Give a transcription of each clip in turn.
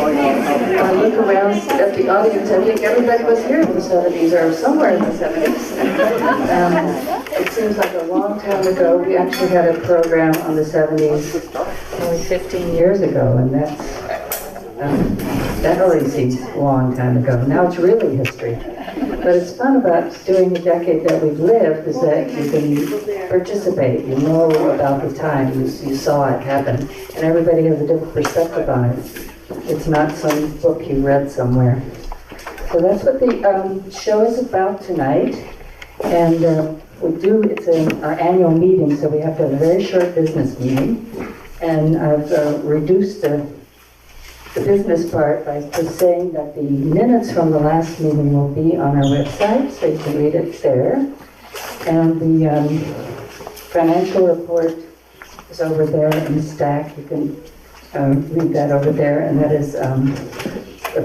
I look around at the audience, I think everybody was here in the 70s or somewhere in the 70s. It seems like a long time ago. We actually had a program on the 70s only 15 years ago, and that already seems a long time ago. Now it's really history. But it's fun about doing the decade that we've lived is that you can participate, you know about the time, you saw it happen, and everybody has a different perspective on it. It's not some book you read somewhere. So that's what the show is about tonight, and it's our annual meeting, so we have to have a very short business meeting, and I've reduced the business part by just saying that the minutes from the last meeting will be on our website, so you can read it there. And the financial report is over there in the stack. You can read that over there, and that is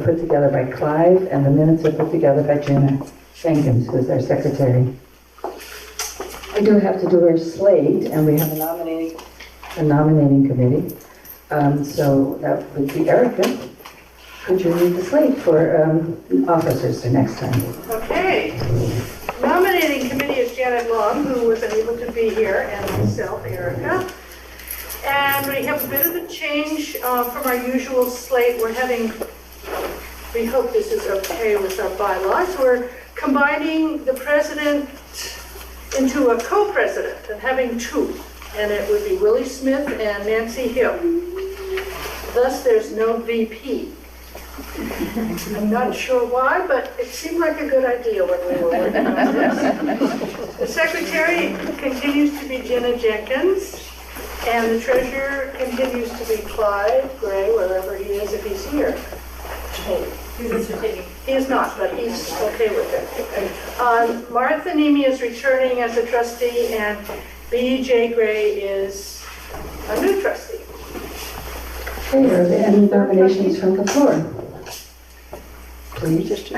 put together by Clive, and the minutes are put together by Jenna Jenkins, who is our secretary. We do have to do our slate, and we have a nominating committee. So that would be Elka. Could you read the slate for officers for next time? Okay. Nominating committee is Janet Long, who was unable to be here, and myself, Elka. And we have a bit of a change from our usual slate. We hope this is okay with our bylaws. We're combining the president into a co-president and having two. And it would be Willie Smith and Nancy Hill. Thus, there's no VP. I'm not sure why, but it seemed like a good idea when we were working on this. The secretary continues to be Jenna Jenkins, and the treasurer continues to be Clyde Gray, wherever he is, if he's here. He is not, but he's okay with it. Martha Nemi is returning as a trustee, and B.J. Gray is a new trustee. Okay, are there any nominations from the floor? Please.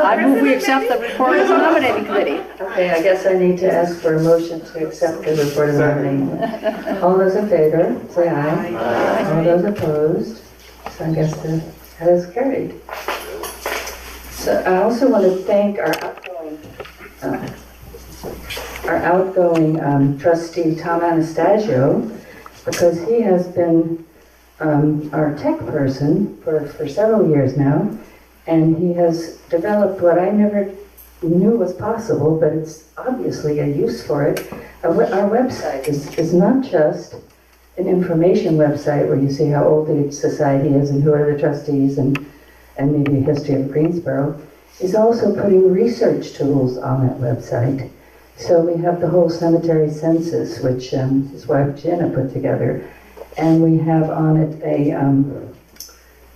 I move we accept the report of the nominating committee. Okay, I guess I need to ask for a motion to accept the report of the nominating committee. All those in favor, say aye. Aye. All those opposed? So I guess that is carried. So I also want to thank our outgoing trustee, Tom Anastasio, because he has been our tech person for several years now, and he has developed what I never knew was possible, but it's obviously a use for it. Our website is not just an information website where you see how old the society is and who are the trustees and maybe a history of Greensboro. He's also putting research tools on that website. So we have the whole cemetery census, which his wife Jenna put together, and we have on it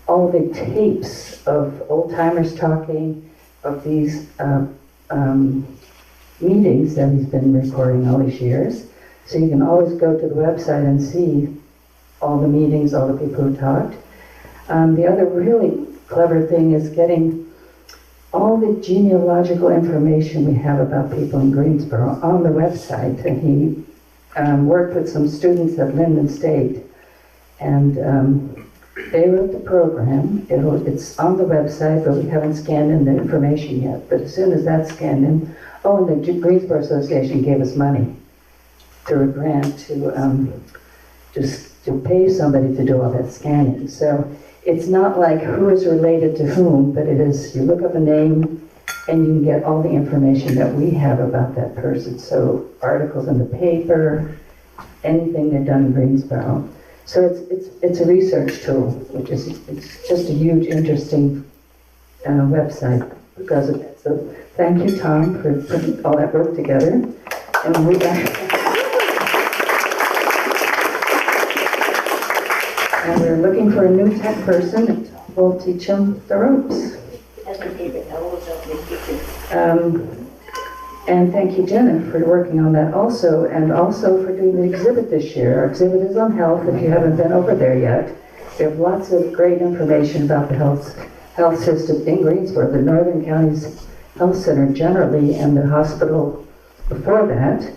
all the tapes of old-timers talking, of these meetings that he's been recording all these years. So you can always go to the website and see all the meetings, all the people who talked. The other really clever thing is getting all the genealogical information we have about people in Greensboro on the website, and he worked with some students at Lyndon State, and they wrote the program. It's on the website, but we haven't scanned in the information yet. But as soon as that's scanned in, and the Greensboro Association gave us money through a grant to pay somebody to do all that scanning. So it's not like who is related to whom, but it is, you look up a name and you can get all the information that we have about that person. So articles in the paper, anything they've done in Greensboro. So it's a research tool, which is, it's just a huge, interesting website because of it. So thank you, Tom, for putting all that work together. And And we're looking for a new tech person. We'll teach them the ropes. And thank you, Jenna, for working on that also, and also for doing the exhibit this year. Our exhibit is on health, if you haven't been over there yet. We have lots of great information about the health system in Greensboro, the Northern Counties Health Center generally, and the hospital before that.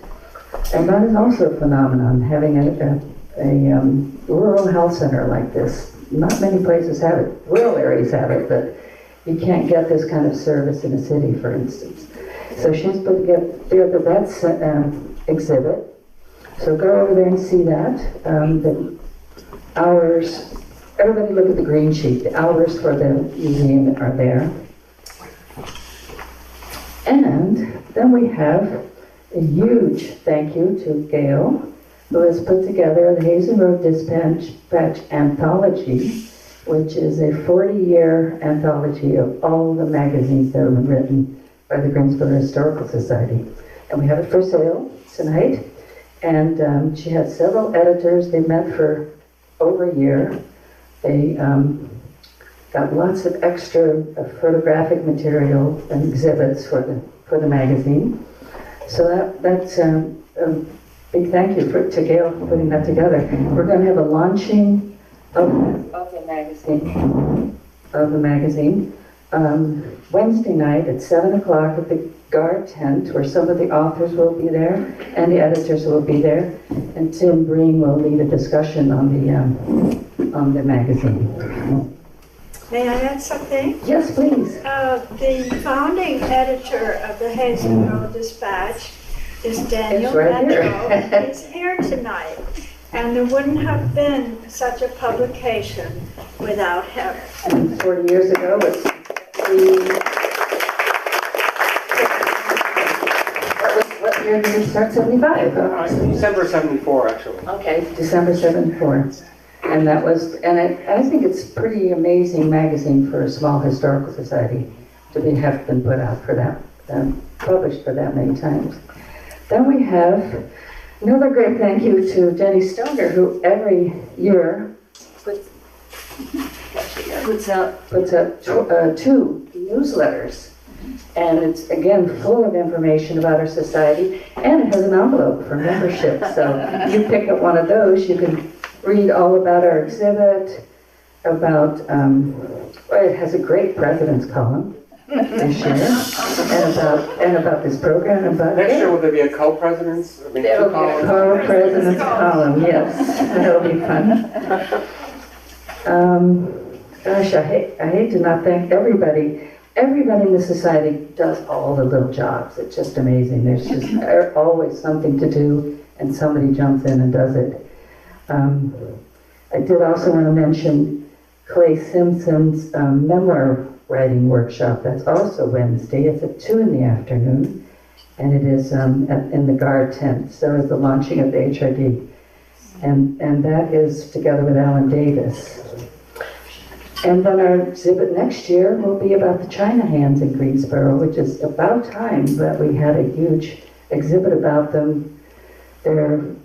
And that is also a phenomenon, having a rural health center like this. Not many places have it. Rural areas have it, but you can't get this kind of service in a city, for instance. So she's put together that exhibit. So go over there and see that. The hours, everybody look at the green sheet. The hours for the museum are there. And then we have a huge thank you to Gail, who has put together the Hazen Road Dispatch Anthology, which is a 40-year anthology of all the magazines that have been written by the Greensboro Historical Society. And we have it for sale tonight. And she had several editors. They met for over a year. They got lots of extra photographic material and exhibits for the magazine. So that's a big thank you to Gail for putting that together. We're going to have a launching of the magazine Wednesday night at 7 o'clock at the Guard tent, where some of the authors will be there and the editors will be there, and Tim Breen will lead a discussion on the magazine. May I add something? Yes, please. The founding editor of the Hazen Road Dispatch is Daniel right Metro. He's here tonight, and there wouldn't have been such a publication without him. And 40 years ago was what year did it start? 75? December 74, actually. Okay, December 74. And that was, and I think it's a pretty amazing magazine for a small historical society to have been put out for that, published for that many times. Then we have another great thank you to Jenny Stoner, who every year puts out 2 newsletters. And it's, again, full of information about our society, and it has an envelope for membership. So you pick up one of those, you can read all about our exhibit, about, it has a great president's column this year, and about this program. Next year, will there be a co-president's? There'll be a co-president's column, yes. That'll be fun. Gosh, I hate to not thank everybody. Everybody in the society does all the little jobs. It's just amazing. There's just always something to do, and somebody jumps in and does it. I did also want to mention Clay Simpson's memoir writing workshop. That's also Wednesday. It's at 2 in the afternoon, and it is in the Guard tent. So is the launching of the HRD. And that is together with Alan Davis. And then our exhibit next year will be about the China hands in Greensboro, which is about time that we had a huge exhibit about them. There are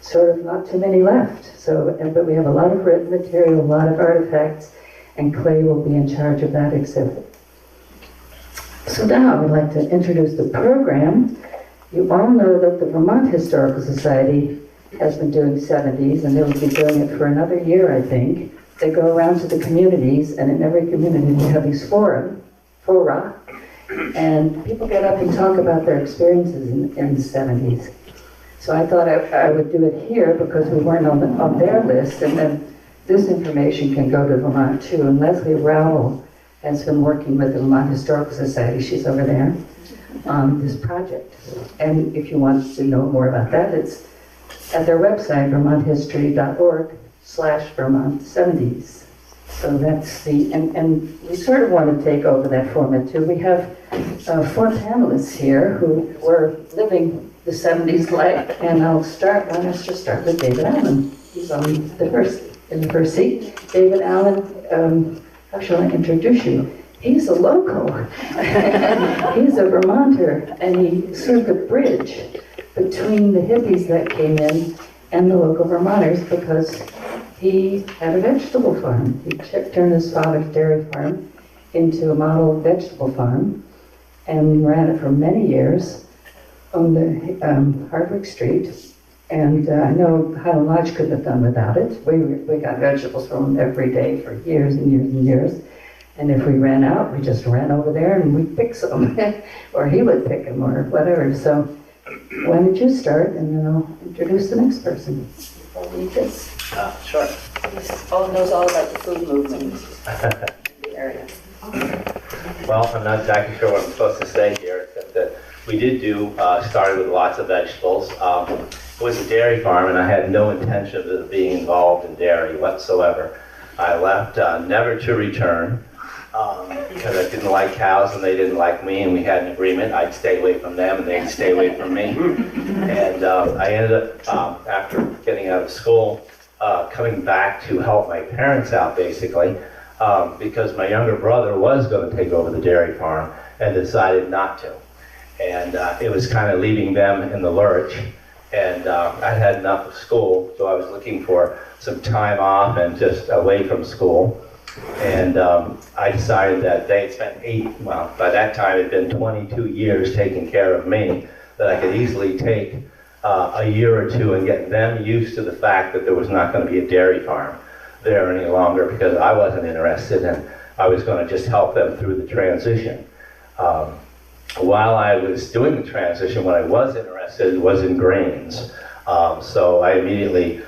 sort of not too many left. But we have a lot of written material, a lot of artifacts, and Clay will be in charge of that exhibit. So now I would like to introduce the program. You all know that the Vermont Historical Society has been doing 70s, and they will be doing it for another year, I think. They go around to the communities, and in every community we have these fora, and people get up and talk about their experiences in the 70s. So I thought I would do it here because we weren't on their list, and then this information can go to Vermont too. And Leslie Rowell has been working with the Vermont Historical Society, she's over there, on this project. And if you want to know more about that, it's at their website, vermonthistory.org/Vermont 70s. So that's and we sort of want to take over that format too. We have 4 panelists here who were living the 70s life, and let's just start with David Allen. He's on in the first seat. David Allen, how shall I introduce you? He's a local. He's a Vermonter, and he's sort of the bridge between the hippies that came in and the local Vermonters, because he had a vegetable farm. He turned his father's dairy farm into a model vegetable farm and ran it for many years on the Hardwick Street. And I know Highland Lodge couldn't have done without it. We got vegetables from him every day for years and years and years. And if we ran out, we just ran over there and we'd pick some, or he would pick them or whatever. So why don't you start, and then I'll introduce the next person. read this? Sure. He knows all about the food movement in the area. Well, I'm not exactly sure what I'm supposed to say here, except that we did started with lots of vegetables. It was a dairy farm, and I had no intention of being involved in dairy whatsoever. I left never to return because I didn't like cows and they didn't like me, and we had an agreement. I'd stay away from them and they'd stay away from me. And I ended up, after getting out of school, coming back to help my parents out, basically, because my younger brother was going to take over the dairy farm and decided not to. And it was kind of leaving them in the lurch. And I had enough of school, so I was looking for some time off and just away from school. And I decided that they had spent by that time it had been 22 years taking care of me, that I could easily take a year or two and get them used to the fact that there was not going to be a dairy farm there any longer, because I wasn't interested, and I was going to just help them through the transition. While I was doing the transition, what I was interested was in grains. So I immediately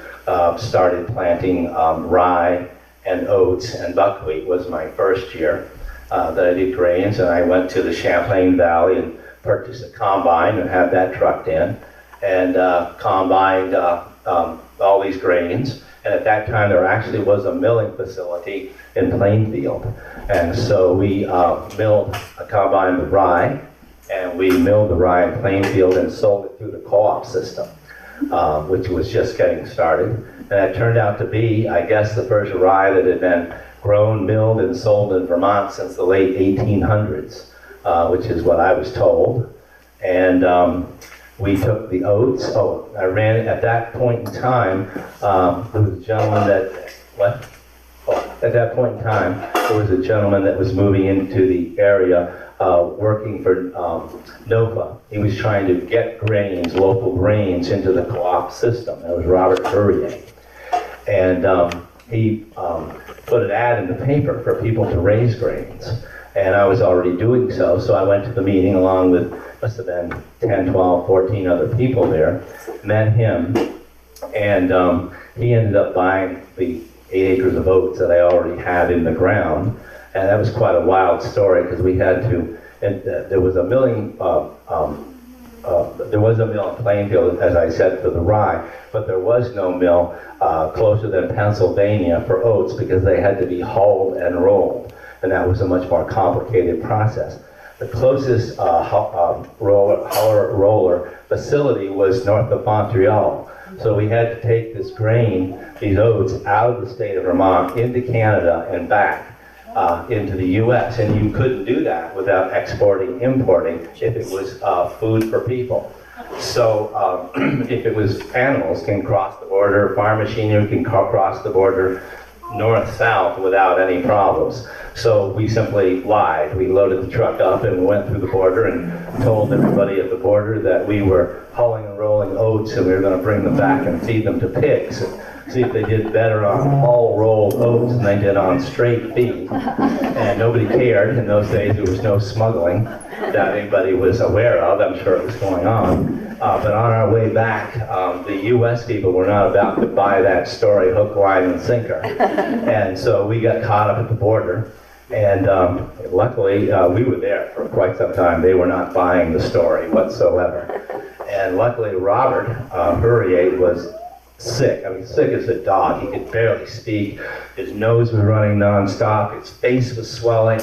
started planting rye and oats, and buckwheat was my first year that I did grains. And I went to the Champlain Valley and purchased a combine and had that trucked in, and combined all these grains. And at that time, there actually was a milling facility in Plainfield. And so we combined the rye, and we milled the rye in Plainfield and sold it through the co-op system, which was just getting started. And it turned out to be, I guess, the first rye that had been grown, milled, and sold in Vermont since the late 1800s, which is what I was told. And we took the oats. I ran it at that point in time. There was a gentleman at that point in time, there was a gentleman that was moving into the area working for NOFA. He was trying to get grains, local grains, into the co-op system. That was Robert Fourier. And he put an ad in the paper for people to raise grains. And I was already doing so, so I went to the meeting along with, must have been 10, 12, 14 other people there, met him, and he ended up buying the 8 acres of oats that I already had in the ground. And that was quite a wild story, because we had to, and there was a milling, there was a mill in Plainfield, as I said, for the rye, but there was no mill closer than Pennsylvania for oats, because they had to be hauled and rolled, and that was a much more complicated process. The closest roller facility was north of Montreal, so we had to take this grain, these oats, out of the state of Vermont into Canada and back into the U.S., and you couldn't do that without importing, if it was food for people. So if it was animals can cross the border, farm machinery can cross the border north-south without any problems. So we simply lied. We loaded the truck up and went through the border and told everybody at the border that we were hauling and rolling oats, and we were going to bring them back and feed them to pigs. See if they did better on all rolled oats than they did on straight feed. And nobody cared. In those days, there was no smuggling that anybody was aware of. I'm sure it was going on. But on our way back, the U.S. people were not about to buy that story hook, line, and sinker. And so we got caught up at the border. And luckily, we were there for quite some time. They were not buying the story whatsoever. And luckily, Robert Fourier was sick. I mean, sick as a dog. He could barely speak. His nose was running nonstop. His face was swelling.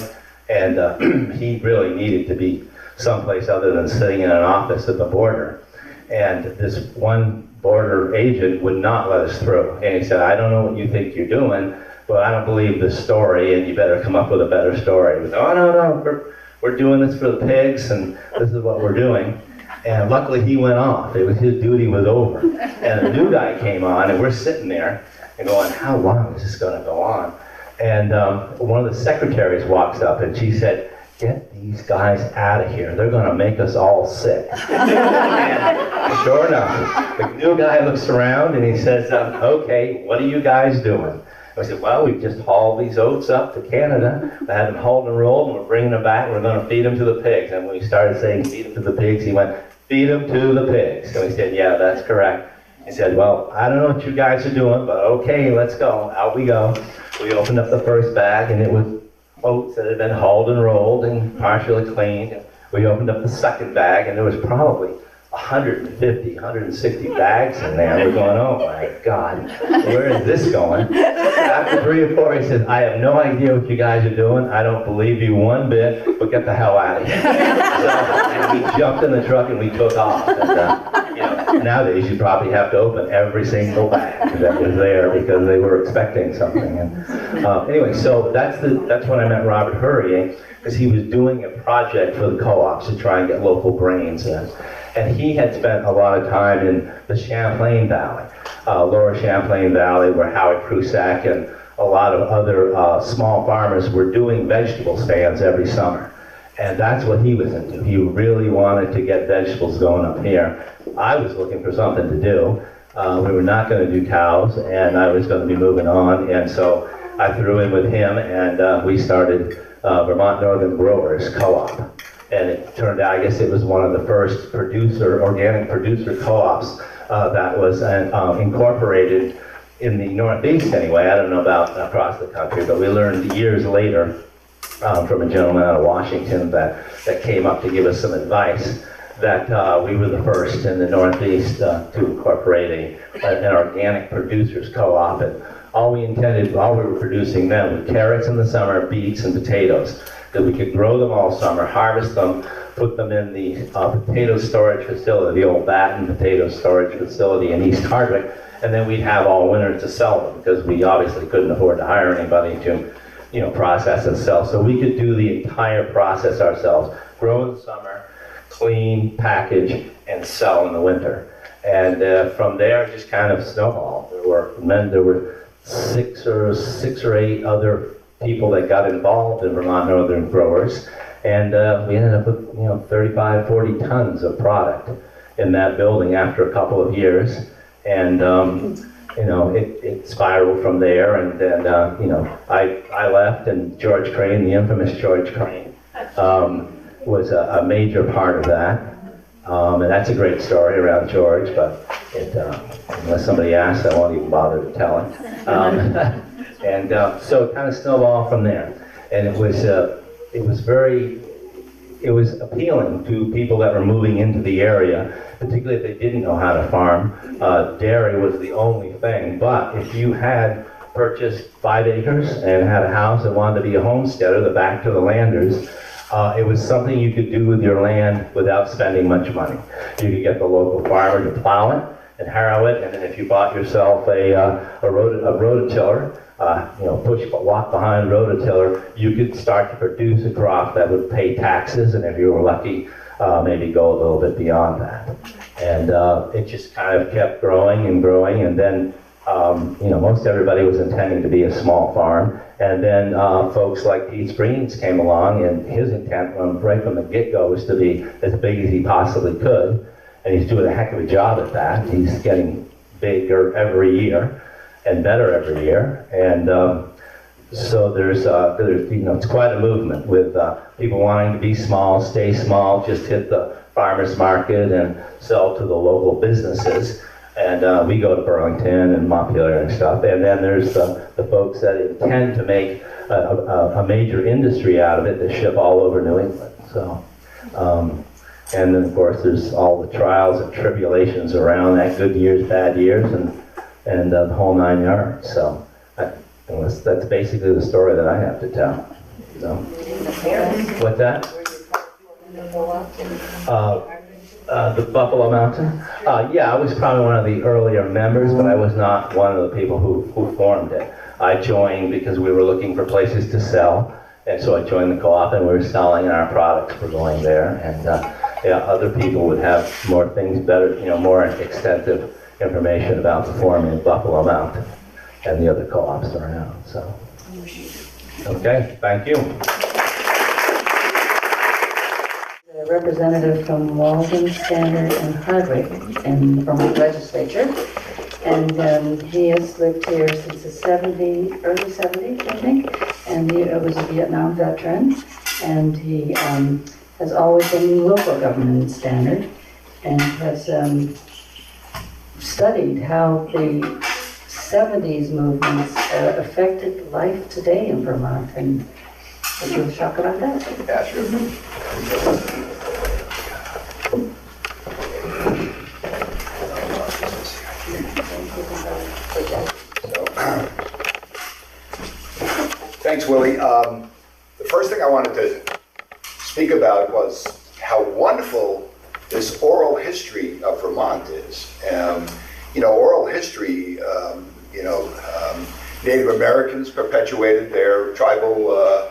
And he really needed to be someplace other than sitting in an office at the border. And this one border agent would not let us through. And he said, I don't know what you think you're doing, but I don't believe this story, and you better come up with a better story. We said, oh, no, we're doing this for the pigs, and this is what we're doing. And luckily he went off. His duty was over. And a new guy came on, and we're sitting there and going, how long is this going to go on? And one of the secretaries walks up, and she said, get these guys out of here. They're going to make us all sick. And sure enough, the new guy looks around, and he says, okay, what are you guys doing? I said, well, we've just hauled these oats up to Canada. We had them hauled and rolled, and we're bringing them back, and we're going to feed them to the pigs. And when we started saying feed them to the pigs, he went, feed them to the pigs. So we said, yeah, that's correct. He said, well, I don't know what you guys are doing, but okay, let's go. Out we go. We opened up the first bag, and it was oats that had been hauled and rolled and partially cleaned. We opened up the second bag, and there was probably 150, 160 bags in there. We're going, oh my God, where is this going? After 3 or 4, he said, I have no idea what you guys are doing. I don't believe you one bit, but get the hell out of here. So, and we jumped in the truck and we took off. And, nowadays, you probably have to open every single bag that was there because they were expecting something. And anyway, so that's when I met Robert Hurrier, because he was doing a project for the co-ops to try and get local grains in. And he had spent a lot of time in the Champlain Valley, lower Champlain Valley, where Howard Prusak and a lot of other small farmers were doing vegetable stands every summer. And that's what he was into. He really wanted to get vegetables going up here. I was looking for something to do. We were not going to do cows, and I was going to be moving on. And so I threw in with him, and we started Vermont Northern Growers Co-op. And it turned out, I guess it was one of the first organic producer co-ops that was incorporated in the Northeast anyway. I don't know about across the country, but we learned years later from a gentleman out of Washington that came up to give us some advice that we were the first in the Northeast to incorporate an organic producers co-op. And all we were producing then was carrots in the summer, beets and potatoes, that we could grow them all summer, harvest them, put them in the potato storage facility, the old Batten potato storage facility in East Hardwick, and then we'd have all winter to sell them, because we obviously couldn't afford to hire anybody to process and sell. So we could do the entire process ourselves, grow in the summer, clean, package, and sell in the winter. And from there, it just kind of snowballed. There were six or eight other people that got involved in Vermont Northern Growers, and we ended up with 35, 40 tons of product in that building after a couple of years. And it spiraled from there, and then I left, and George Crane, the infamous George Crane, was a major part of that. And that's a great story around George, but unless somebody asks, I won't even bother to tell it. And so it kind of snowballed from there. And it was appealing to people that were moving into the area, particularly if they didn't know how to farm. Dairy was the only thing, but if you had purchased 5 acres and had a house and wanted to be a homesteader, the back to the landers, it was something you could do with your land without spending much money. You could get the local farmer to plow it and harrow it, and then if you bought yourself a rototiller, walk behind rototiller, you could start to produce a crop that would pay taxes, and if you were lucky, maybe go a little bit beyond that. And it just kind of kept growing and growing, and then most everybody was intending to be a small farm. And then folks like Pete Spreens came along, and his intent right from the get-go was to be as big as he possibly could. And he's doing a heck of a job at that. He's getting bigger every year and better every year. And so there's it's quite a movement with people wanting to be small, stay small, just hit the farmer's market and sell to the local businesses. And we go to Burlington and Montpelier and stuff. And then there's the folks that intend to make a major industry out of it that ship all over New England. So, and then of course there's all the trials and tribulations around that, good years, bad years, and the whole 9 yards. So that's basically the story that I have to tell. So, what's that? The Buffalo Mountain? Yeah, I was probably one of the earlier members, but I was not one of the people who formed it. I joined because we were looking for places to sell, and so I joined the co-op, and we were selling, and our products were going there. And other people would have more things, more extensive information about the forming of Buffalo Mountain and the other co-ops around. So, okay, thank you. A representative from Walden, Standard, and Hardwick in the Vermont legislature, and he has lived here since the early 70s, I think, and he was a Vietnam veteran, and he has always been in local government in Standard, and has studied how the 70s movements affected life today in Vermont. And would you talk about that? Yeah, sure. Thanks, Willie. The first thing I wanted to speak about was how wonderful this oral history of Vermont is. Oral history, Native Americans perpetuated their tribal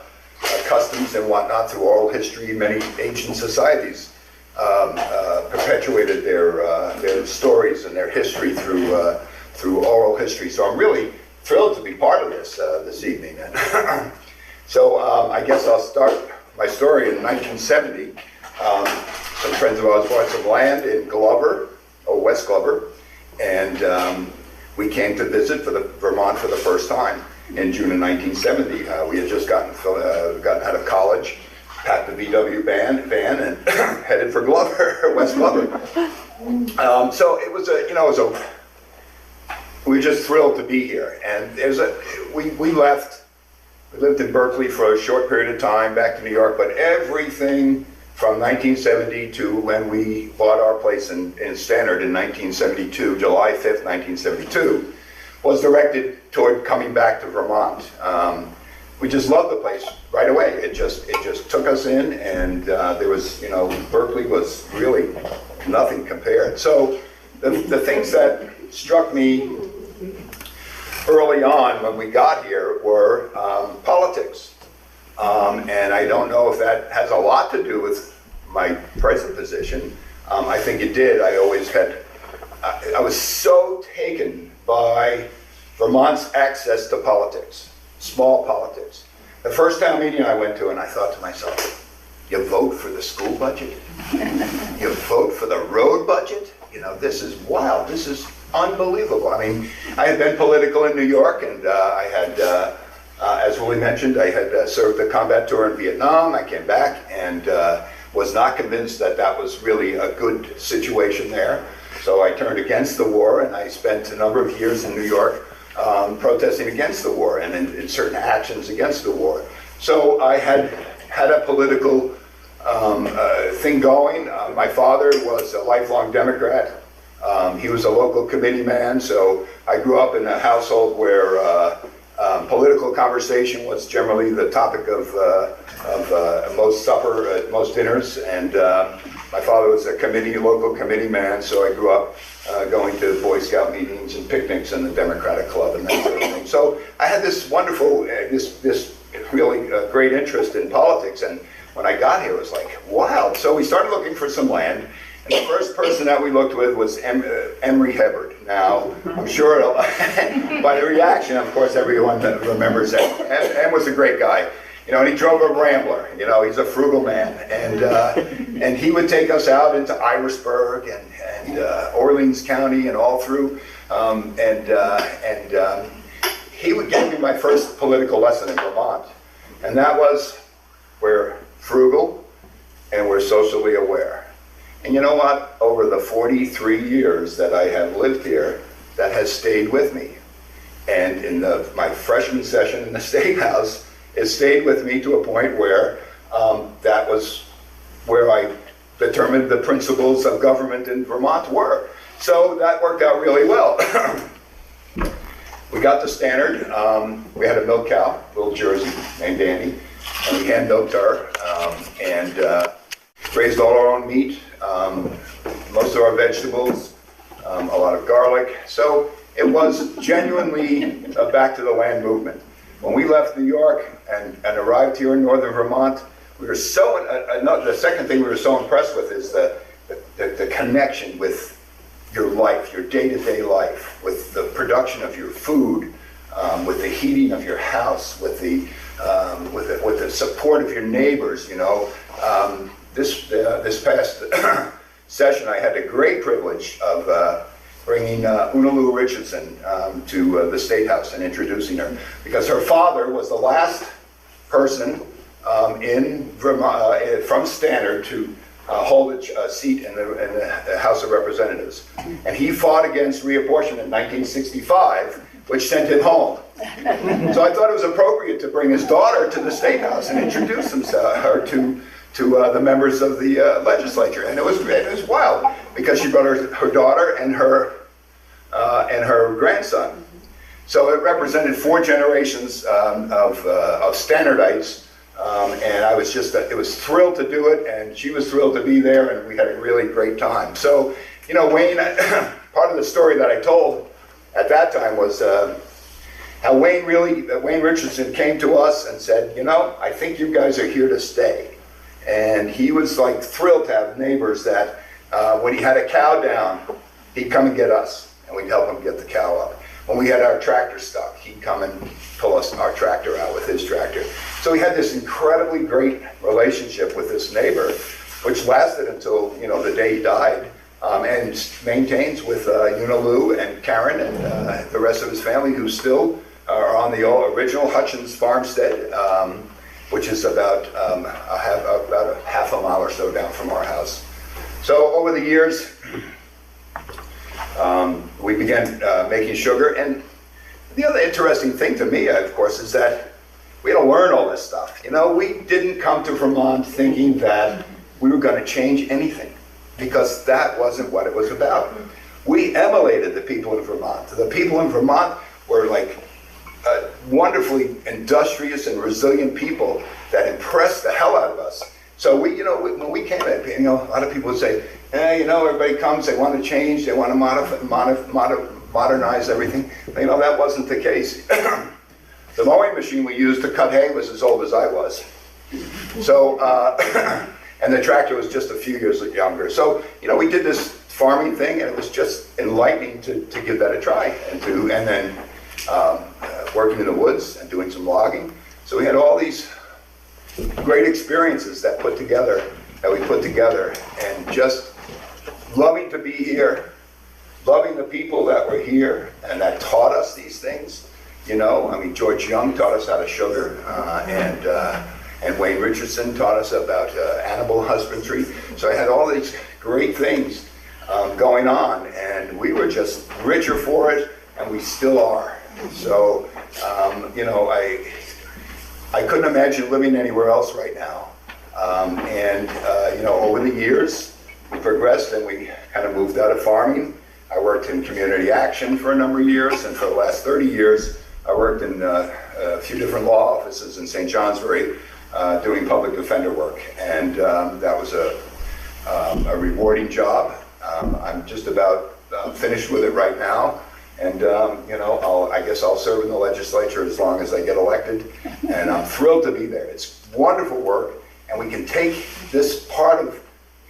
customs and whatnot through oral history. Many ancient societies perpetuated their stories and their history through oral history. So I'm really thrilled to be part of this evening. So I guess I'll start my story in 1970. Some friends of ours bought some land in West Glover, and we came to visit Vermont for the first time in June of 1970. We had just gotten out of college, packed the VW van, and headed for Glover, West Glover. So it was we were just thrilled to be here. And we lived in Berkeley for a short period of time, back to New York, but everything from 1970 to when we bought our place in Stannard in 1972, July 5th, 1972, was directed toward coming back to Vermont. We just loved the place right away. It just took us in, and there was, Berkeley was really nothing compared. So the things that struck me early on when we got here were politics. And I don't know if that has a lot to do with my present position. I think it did. I was so taken by Vermont's access to politics, small politics. The first town meeting I went to, and I thought to myself, you vote for the school budget? You vote for the road budget? This is wild. This is unbelievable. I mean, I had been political in New York, and I had, as Willie mentioned, I had served the combat tour in Vietnam. I came back and was not convinced that was really a good situation there. So I turned against the war, and I spent a number of years in New York protesting against the war and in certain actions against the war. So I had a political thing going. My father was a lifelong Democrat. He was a local committee man, so I grew up in a household where political conversation was generally the topic of most dinners, and my father was a local committee man, so I grew up going to Boy Scout meetings and picnics in the Democratic Club and that sort of thing. So I had this wonderful, this really great interest in politics, and when I got here, it was like, wow. So we started looking for some land, and the first person that we looked with was Emery Hebard. Now, I'm sure by the reaction, of course, everyone remembers that. Em was a great guy. And he drove a Rambler. He's a frugal man. And he would take us out into Irisburg and Orleans County and all through. He would give me my first political lesson in Vermont. And that was, we're frugal and we're socially aware. And you know what? Over the 43 years that I have lived here, that has stayed with me. And in my freshman session in the State House, it stayed with me to a point where that was where I determined the principles of government in Vermont were. So that worked out really well. We got to Stannard. We had a milk cow, little Jersey, named Annie, and we hand milked her and raised all our own meat, most of our vegetables, a lot of garlic. So it was genuinely a back to the land movement. When we left New York and arrived here in northern Vermont, we were so, the second thing we were so impressed with is the connection with your life, your day-to-day life, with the production of your food, with the heating of your house, with the support of your neighbors. This past session, I had the great privilege of bringing Unalu Richardson to the State House and introducing her, because her father was the last person in Vermont, from Stannard to hold a seat in the House of Representatives. And he fought against reapportionment in 1965, which sent him home. So I thought it was appropriate to bring his daughter to the State House and introduce her to the members of the legislature. And it was wild, because she brought her daughter and her grandson. So it represented 4 generations of Standardites. And I was it was thrilled to do it, and she was thrilled to be there, and we had a really great time. So, you know, Wayne, part of the story that I told at that time was how Wayne Richardson came to us and said, you know, I think you guys are here to stay. And he was like thrilled to have neighbors that when he had a cow down, he'd come and get us, and we'd help him get the cow up. When we had our tractor stuck, he'd come and pull our tractor out with his tractor. So we had this incredibly great relationship with this neighbor, which lasted until, you know, the day he died, and maintains with Lou and Karen and the rest of his family, who still are on the original Hutchins farmstead, which is about a half a mile or so down from our house. So over the years, we began making sugar. And the other interesting thing to me, of course, is that we had to learn all this stuff. You know, we didn't come to Vermont thinking that we were going to change anything, because that wasn't what it was about. We emulated the people in Vermont. The people in Vermont were like wonderfully industrious and resilient people that impressed the hell out of us. So we, you know, when we came in, you know, a lot of people would say, you know, everybody comes, they want to change, they want to modernize everything. You know, that wasn't the case. The mowing machine we used to cut hay was as old as I was. So, and the tractor was just a few years younger. So, you know, we did this farming thing, and it was just enlightening to give that a try, and then working in the woods and doing some logging. So we had all these great experiences that we put together, and just loving to be here, loving the people that were here and that taught us these things. You know, I mean, George Young taught us how to sugar, and Wayne Richardson taught us about animal husbandry. So I had all these great things going on, and we were just richer for it, and we still are. So, you know, I couldn't imagine living anywhere else right now. You know, over the years, we progressed, and we kind of moved out of farming. I worked in community action for a number of years, and for the last 30 years, I worked in a few different law offices in St. Johnsbury, doing public defender work, and that was a rewarding job. I'm just about finished with it right now, and you know, I guess I'll serve in the legislature as long as I get elected, and I'm thrilled to be there. It's wonderful work, and we can take this part of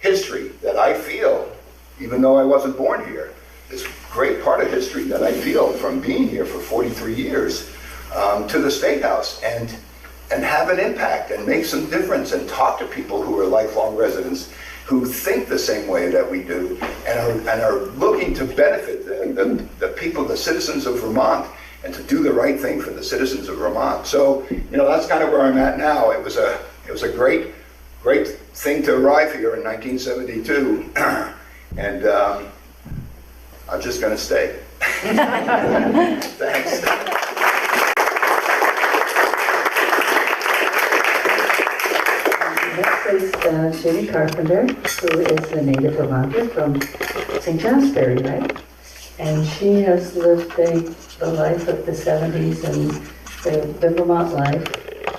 history that I feel, even though I wasn't born here, this great part of history that I feel from being here for 43 years, to the State House, and have an impact and make some difference, and talk to people who are lifelong residents who think the same way that we do, and are looking to benefit the people, the citizens of Vermont, and to do the right thing for the citizens of Vermont. So, you know, that's kind of where I'm at now. It was a great thing to arrive here in 1972, and I'm just going to stay. Thanks. Next is Judy Carpenter, who is a native Vermonter from St. Johnsbury, right? And she has lived the life of the 70s and the Vermont life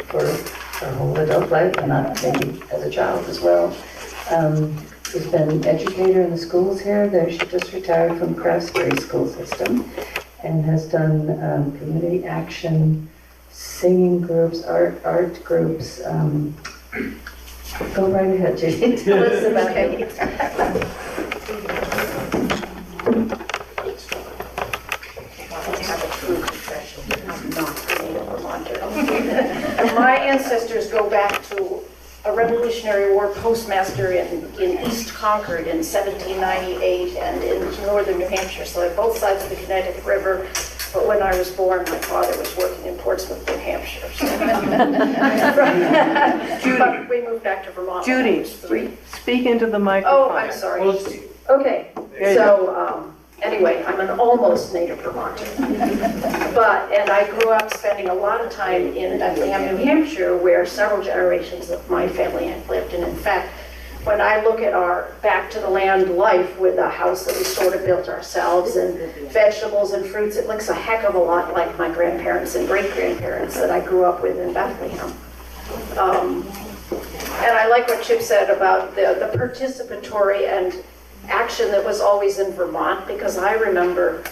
for her whole adult life, and maybe as a child as well. She's been an educator in the schools here. She just retired from Craftsbury school system, and has done community action, singing groups, art groups. Go right ahead, Judy. Tell us about it. My ancestors go back to a Revolutionary War postmaster in East Concord in 1798 and in northern New Hampshire, so at both sides of the Connecticut River. but when I was born, my father was working in Portsmouth, New Hampshire. So. But we moved back to Vermont when I Judy, was 3. speak into the microphone. Oh, I'm sorry. Well, Okay, There you so, anyway, I'm an almost native Vermonter. And I grew up spending a lot of time in Bethlehem, New Hampshire, where several generations of my family had lived. And in fact, when I look at our back to the land life with a house that we sort of built ourselves and vegetables and fruits, it looks a heck of a lot like my grandparents and great-grandparents that I grew up with in Bethlehem. And I like what Chip said about the participatory and action that was always in Vermont, because I remember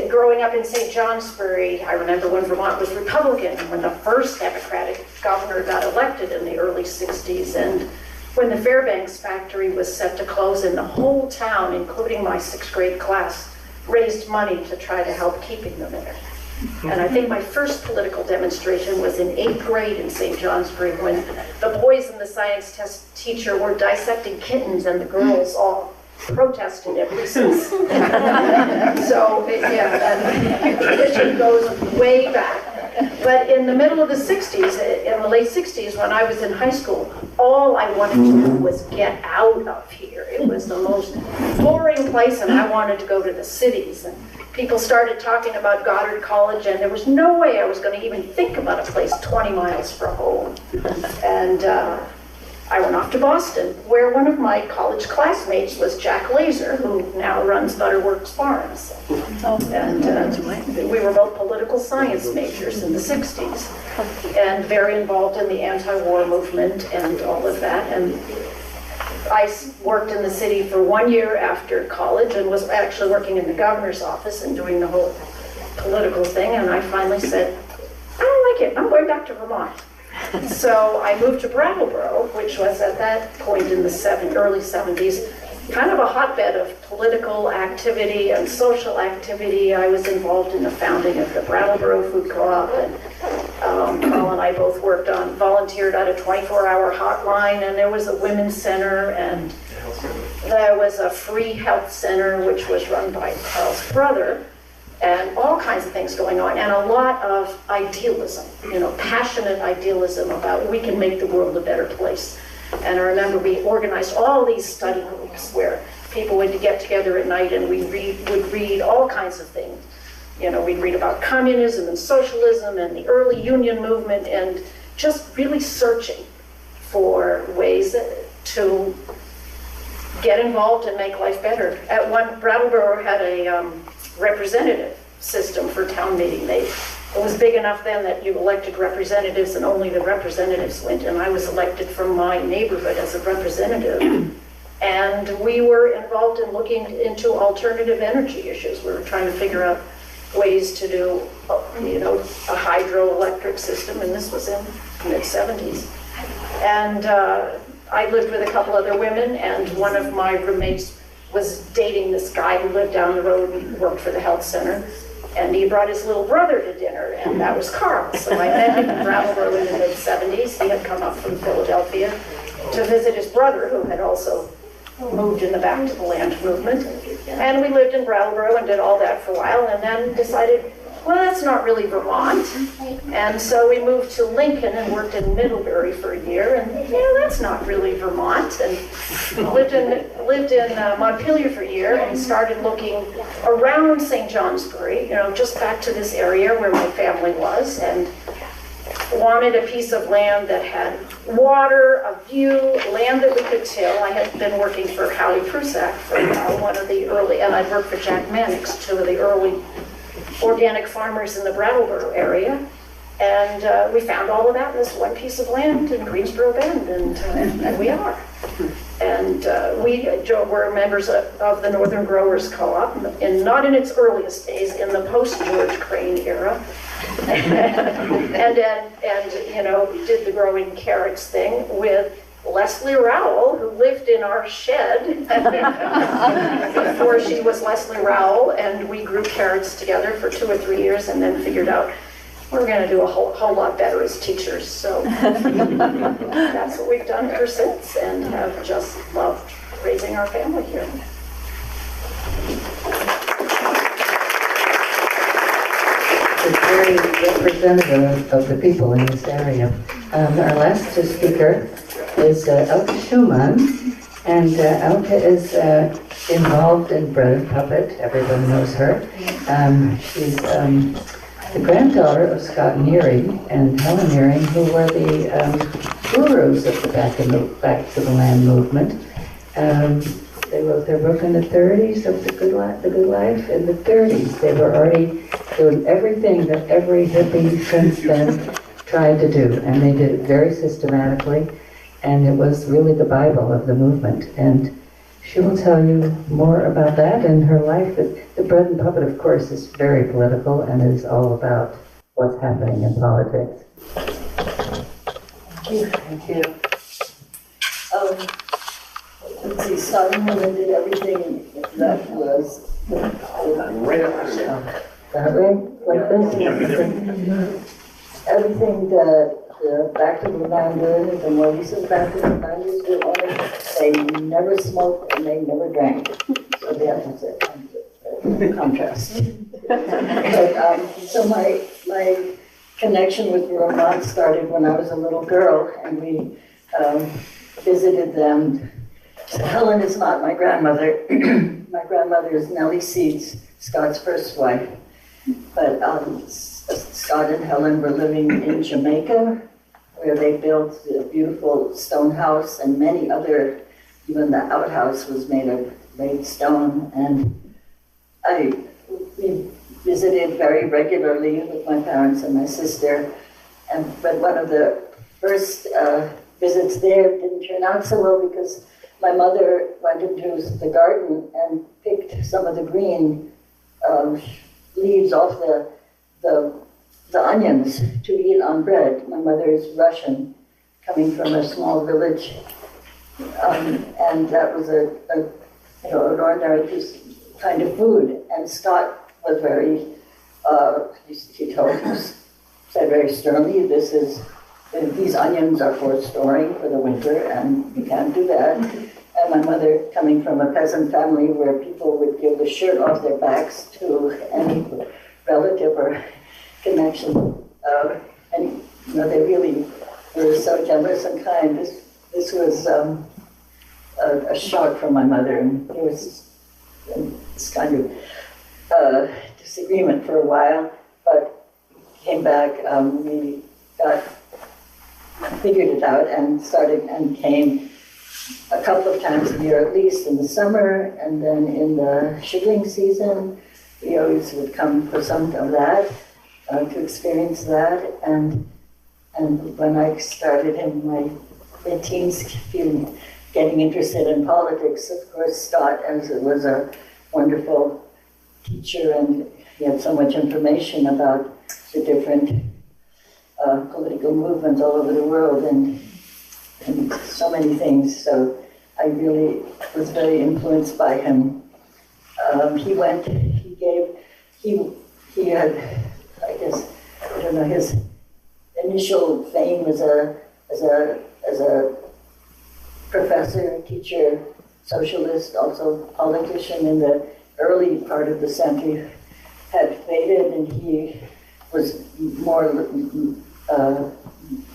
growing up in St. Johnsbury. I remember when Vermont was Republican, when the first Democratic governor got elected in the early 60s, and when the Fairbanks factory was set to close, and the whole town, including my 6th grade class, raised money to try to help keeping them there. And I think my first political demonstration was in 8th grade in St. Johnsbury, when the boys and the science test teacher were dissecting kittens and the girls all protested at recess. So, yeah, that tradition goes way back. But in the middle of the 60s, in the late 60s, when I was in high school, all I wanted to do was get out of here. It was the most boring place, and I wanted to go to the cities. And people started talking about Goddard College, and there was no way I was going to even think about a place 20 miles from home. And I went off to Boston, where one of my college classmates was Jack Laser, who now runs Butterworks Farms. And we were both political science majors in the 60s, and very involved in the anti-war movement and all of that. And I worked in the city for 1 year after college, and was actually working in the governor's office and doing the whole political thing. And I finally said, I don't like it, I'm going back to Vermont. So I moved to Brattleboro, which was at that point in the early 70s, kind of a hotbed of political activity and social activity. I was involved in the founding of the Brattleboro Food Co-op, and Carl and I both volunteered at a 24-hour hotline, and there was a women's center, and there was a free health center, which was run by Carl's brother, and all kinds of things going on, and a lot of idealism, passionate idealism about we can make the world a better place. And I remember we organized all these study groups where people would get together at night, and we would read all kinds of things. We'd read about communism and socialism and the early union movement, and just really searching for ways to get involved and make life better. At Brattleboro had a representative system for town meeting. It was big enough then that you elected representatives, and only the representatives went, and I was elected from my neighborhood as a representative. And we were involved in looking into alternative energy issues. We were trying to figure out ways to do, a hydroelectric system, and this was in the mid-70s. And I lived with a couple other women, and one of my roommates was dating this guy who lived down the road and worked for the health center. And he brought his little brother to dinner, and that was Carl. So I met him in Brattleboro in the mid-70s. He had come up from Philadelphia to visit his brother, who had also moved in the Back to the Land movement. And we lived in Brattleboro and did all that for a while, and then decided, well, that's not really Vermont. And so we moved to Lincoln and worked in Middlebury for a year, and that's not really Vermont. And lived in Montpelier for a year, and started looking around St. Johnsbury, just back to this area where my family was, and wanted a piece of land that had water, a view, land that we could till. I had been working for Howie Prusak for one of the early, and I'd worked for Jack Mannix, two of the early organic farmers in the Brattleboro area. And we found all of that in this one piece of land in Greensboro Bend, and we are. And we were members of the Northern Growers Co-op, and not in its earliest days, in the post-George Crane era. and did the growing carrots thing with Leslie Rowell, who lived in our shed before she was Leslie Rowell, and we grew carrots together for 2 or 3 years, and then figured out we're going to do a whole lot better as teachers. So that's what we've done ever since, and have just loved raising our family here. very representative of the people in this area. Our last speaker is Elka Schumann, and Elka is involved in Bread and Puppet. Everyone knows her. She's the granddaughter of Scott Neary and Helen Neary, who were the gurus of the Back to the Land movement. They wrote their book in the 30s of the Good Life. In the 30s, they were already doing everything that every hippie since then tried to do, and they did it very systematically, and it was really the Bible of the movement. And she will tell you more about that and her life. The Bread and Puppet, of course, is very political and is all about what's happening in politics. Thank you. Let's see, Scott Neary did everything that was right up her alley. That way, like this? Everything that the Back to the Land did, the more recent Back to the Landers did, they never smoked and they never drank. So that was a contrast. But, so my connection with Vermont started when I was a little girl, and we visited them. Helen is not my grandmother. My grandmother is Nellie Seeds, Scott's first wife. But Scott and Helen were living in Jamaica, where they built a beautiful stone house, and many other, even the outhouse was made of laid stone. And we visited very regularly with my parents and my sister. But one of the first visits there didn't turn out so well because my mother went into the garden and picked some of the green leaves off the onions to eat on bread. My mother is Russian, coming from a small village, and that was an ordinary kind of food. And Scott was very, he said very sternly, these onions are for storing for the winter, and you can't do that. And my mother, coming from a peasant family where people would give the shirt off their backs to any relative or connection, and they really were so generous and kind. This was a shock for my mother, and there was this kind of disagreement for a while, but came back. We figured it out and came a couple of times a year at least in the summer, and then in the sugaring season we always would come for some of that, to experience that. And when I started in my mid-teens getting interested in politics, of course Scott was a wonderful teacher, and he had so much information about the different political movements all over the world and so many things. So I really was very influenced by him. He had, I guess, I don't know, his initial fame as a professor, teacher, socialist, also politician in the early part of the century had faded, and he was more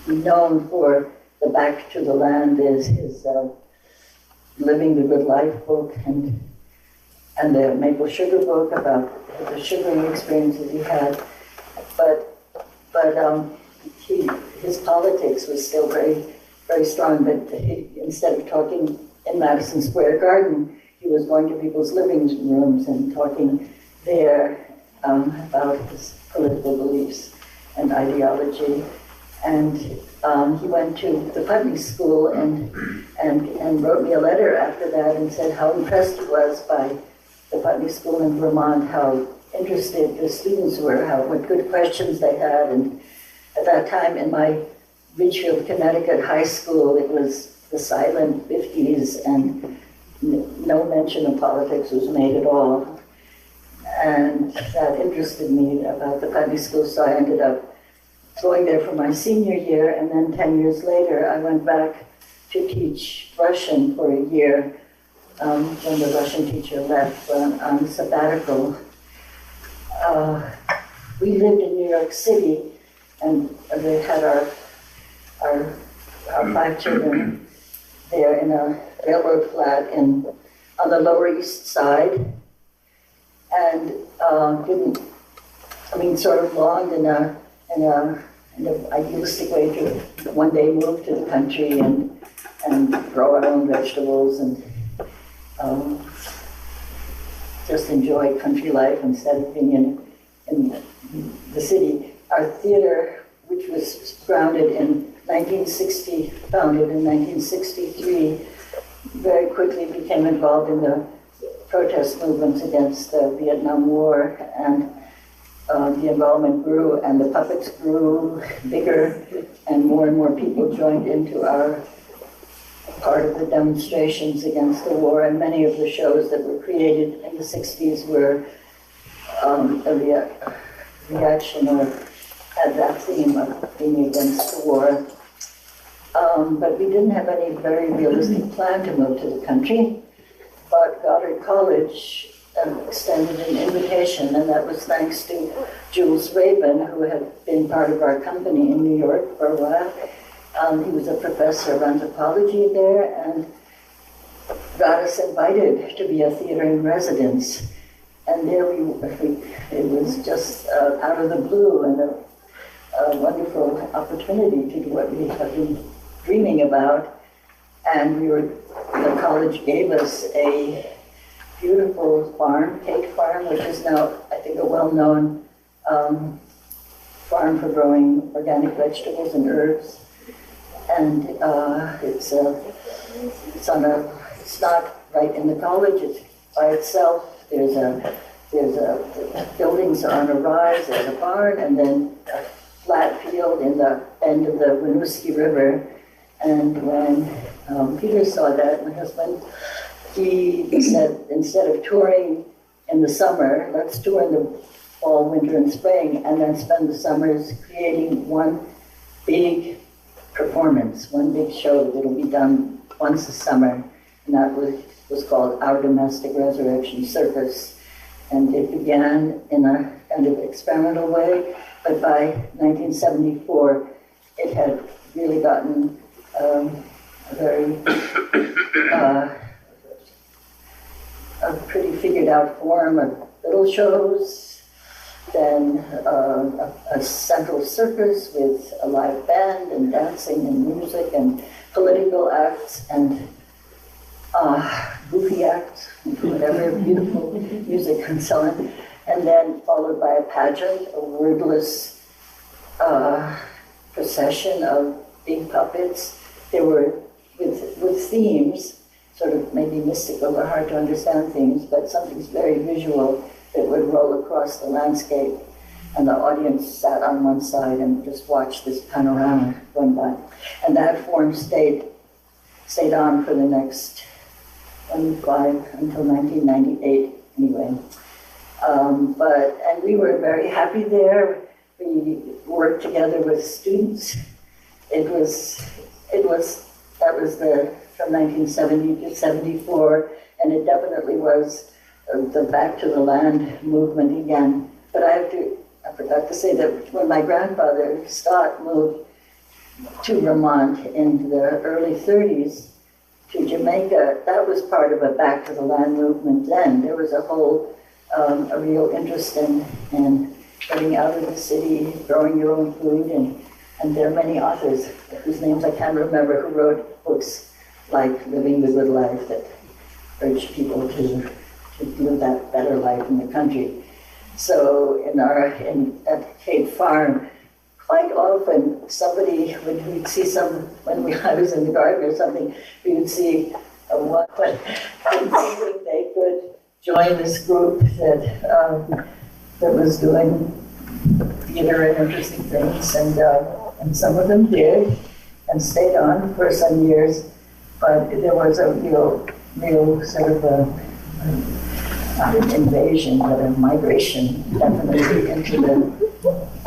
known for the Back to the Land, is his Living the Good Life book, and the Maple Sugar book about the sugaring experiences he had. But his politics was still very, very strong. But instead of talking in Madison Square Garden, he was going to people's living rooms and talking there about his political beliefs and ideology. And he went to the Putney School and wrote me a letter after that and said how impressed he was by the Putney School in Vermont, how interested the students were, what good questions they had. And at that time in my Ridgefield, Connecticut high school, it was the silent 50s, and no mention of politics was made at all. And that interested me about the Putney School, so I ended up going there for my senior year, and then 10 years later I went back to teach Russian for a year when the Russian teacher left on sabbatical. we lived in New York City, and they had our 5 children there in a railroad flat on the Lower East Side, and sort of longed in an idealistic way to one day move to the country and grow our own vegetables and just enjoy country life instead of being in the city. Our theater, which was founded in 1963, very quickly became involved in the protest movements against the Vietnam War, and the involvement grew and the puppets grew bigger, and more people joined into our part of the demonstrations against the war, and many of the shows that were created in the 60s were a reaction or had that theme of being against the war. But we didn't have any very realistic plan to move to the country, but Goddard College extended an invitation, and that was thanks to Jules Rabin, who had been part of our company in New York for a while. He was a professor of anthropology there and got us invited to be a theater in residence. And there it was just out of the blue and a wonderful opportunity to do what we have been dreaming about. And the college gave us a beautiful farm, Cake Farm, which is now, I think, a well-known farm for growing organic vegetables and herbs. And it's not right in the college, it's by itself. The buildings are on a rise, there's a barn, and then a flat field in the end of the Winooski River. And when Peter saw that, my husband, he said, instead of touring in the summer, let's tour in the fall, winter, and spring, and then spend the summers creating one big performance, one big show that'll be done once a summer. And that was called Our Domestic Resurrection Circus. And it began in a kind of experimental way, but by 1974, it had really gotten a pretty figured out form of little shows, then a central circus with a live band and dancing and music and political acts and goofy acts, whatever, beautiful music and so on, and then followed by a pageant, a wordless procession of big puppets. They were with themes, sort of maybe mystical or hard to understand things, but something's very visual that would roll across the landscape, and the audience sat on one side and just watched this panorama going by. And that form stayed on for the next 25 until 1998 anyway. And we were very happy there. We worked together with students. That was from 1970 to 74, and it definitely was the back to the land movement again. But I forgot to say that when my grandfather, Scott, moved to Vermont in the early 30s, to Jamaica, that was part of a back to the land movement then. There was a real interest in getting out of the city, growing your own food, and there are many authors whose names I can't remember who wrote books like Living the Good Life that urged people to live that better life in the country. So at Cade Farm, quite often we'd see when I was in the garden or something, we would see one thinking they could join this group that was doing theater and interesting things, and some of them did and stayed on for some years, but there was a real sort of not an invasion, but a migration definitely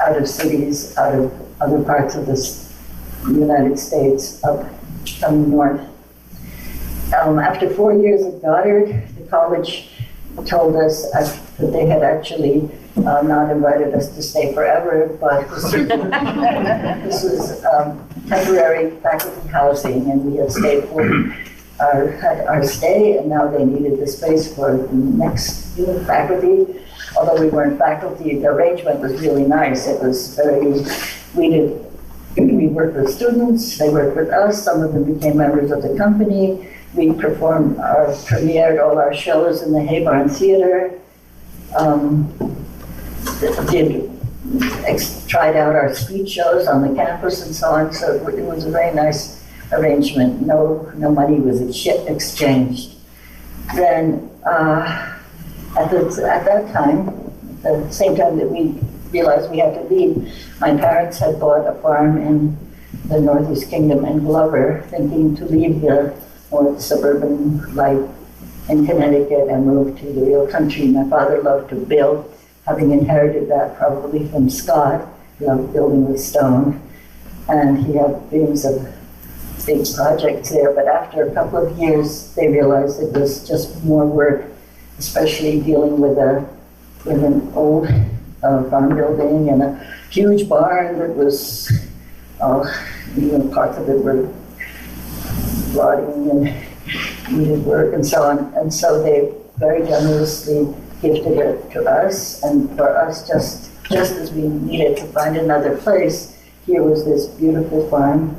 out of cities, out of other parts of the United States, up from north. After 4 years at Goddard, the college told us that they had actually not invited us to stay forever, but this was temporary faculty housing, and we had stayed for had our stay, and now they needed the space for the next faculty. Although we weren't faculty, the arrangement was really nice. It was very, we worked with students, they worked with us, some of them became members of the company. We premiered all our shows in the Haybarn Theater. Tried out our speech shows on the campus and so on. So it was a very nice arrangement. No money was exchanged. Then at that time, at the same time that we realized we had to leave, my parents had bought a farm in the Northeast Kingdom in Glover, thinking to leave the more suburban life in Connecticut and move to the real country. My father loved to build, having inherited that probably from Scott, loved building with stone. And he had dreams of big projects there, but after a couple of years, they realized it was just more work, especially dealing with an old farm building and a huge barn that was, even parts of it were rotting and needed work and so on. And so they very generously gifted it to us, and for us, just as we needed to find another place, here was this beautiful farm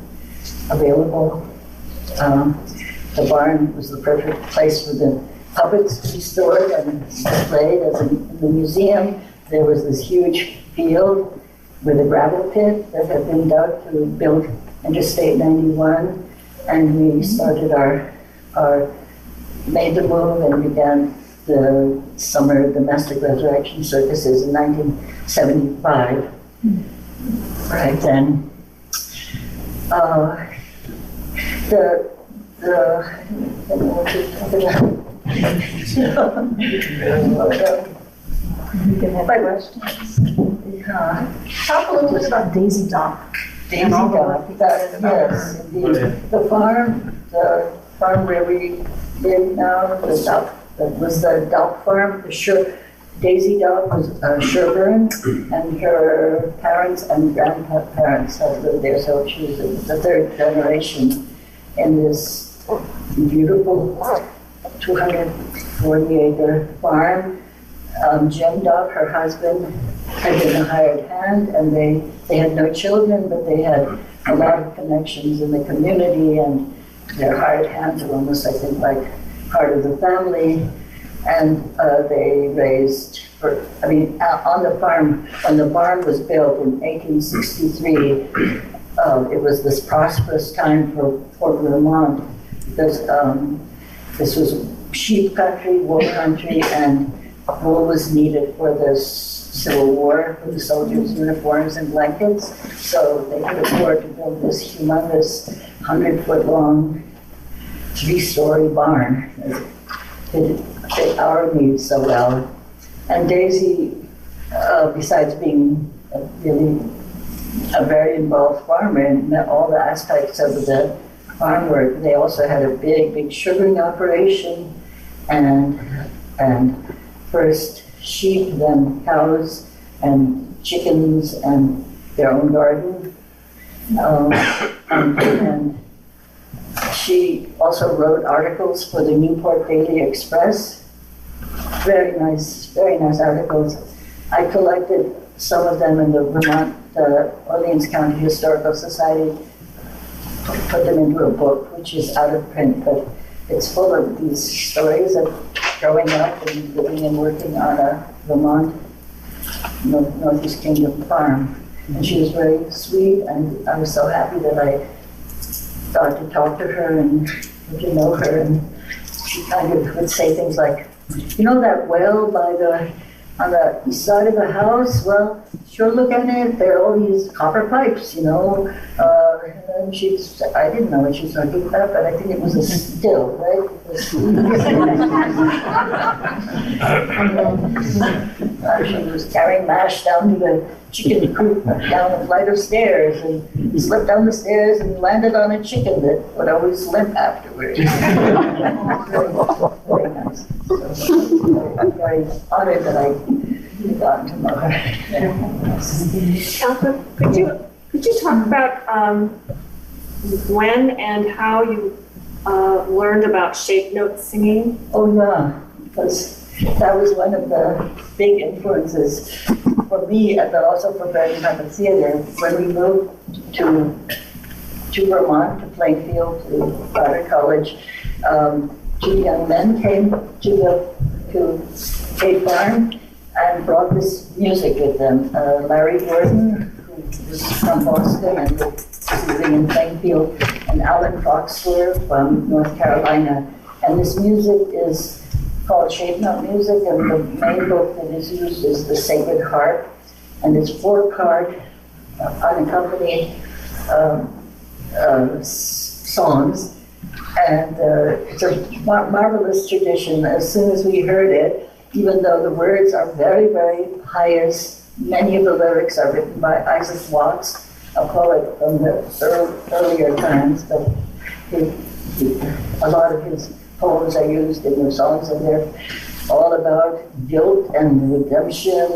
available. The barn was the perfect place for the puppets to be stored and displayed as in the museum. There was this huge field with a gravel pit that had been dug to build Interstate 91, and we started made the move and began the summer domestic resurrection circuses in 1975. Right then. Talk a little bit about Daisy Dock. Daisy Dock, yes, indeed. The farm where we live now, was the Dock farm. Daisy Dock was Sherburne, and her parents and grandparents had lived there, so she was the third generation in this beautiful 240-acre farm. Jim Dock, her husband, had been a hired hand, and they had no children, but they had a lot of connections in the community, and their hired hands were almost, I think, like part of the family. And they raised, on the farm, when the barn was built in 1863, it was this prosperous time for Vermont, because this was sheep country, wool country, and wool was needed for the Civil War, for the soldiers' uniforms and blankets. So they could afford to build this humongous 100-foot-long, 3-story barn. It fit our needs so well. And Daisy, besides being really a very involved farmer and met all the aspects of the farm work, they also had a big sugaring operation, and first sheep, then cows and chickens, and their own garden. And she also wrote articles for the Newport Daily Express. Very nice articles. I collected some of them in the Vermont, Orleans County Historical Society, put them into a book, which is out of print, but it's full of these stories of growing up and living and working on a Vermont Northeast Kingdom farm. And she was very sweet, and I was so happy that I got to talk to her and get to know her. And she kind of would say things like, you know that well on the east side of the house? Well, sure look at it, there are all these copper pipes, you know. And I didn't know what she was talking about, but I think it was a still, right? And then she was carrying mash down to the chicken coop, down a flight of stairs, and he slipped down the stairs and landed on a chicken that would always limp afterwards. Very nice. very honored that I got to know her. Elka, could you talk about when and how you learned about shape note singing? Oh yeah, because that was one of the big influences for me, but also for Bergen Puppet Theater. When we moved to Vermont, to Plainfield, to Goddard College, two young men came to Cape Farm and brought this music with them. Larry Gordon, who was from Boston and was living in Plainfield, and Alan Foxler from North Carolina. And this music is called shape note music, and the main book that is used is The Sacred Harp, and it's 4-part unaccompanied songs, and it's a marvelous tradition. As soon as we heard it, even though the words are very, very pious, many of the lyrics are written by Isaac Watts, a poet from the earlier times, but a lot of his poems are used in the songs, and they're all about guilt and redemption,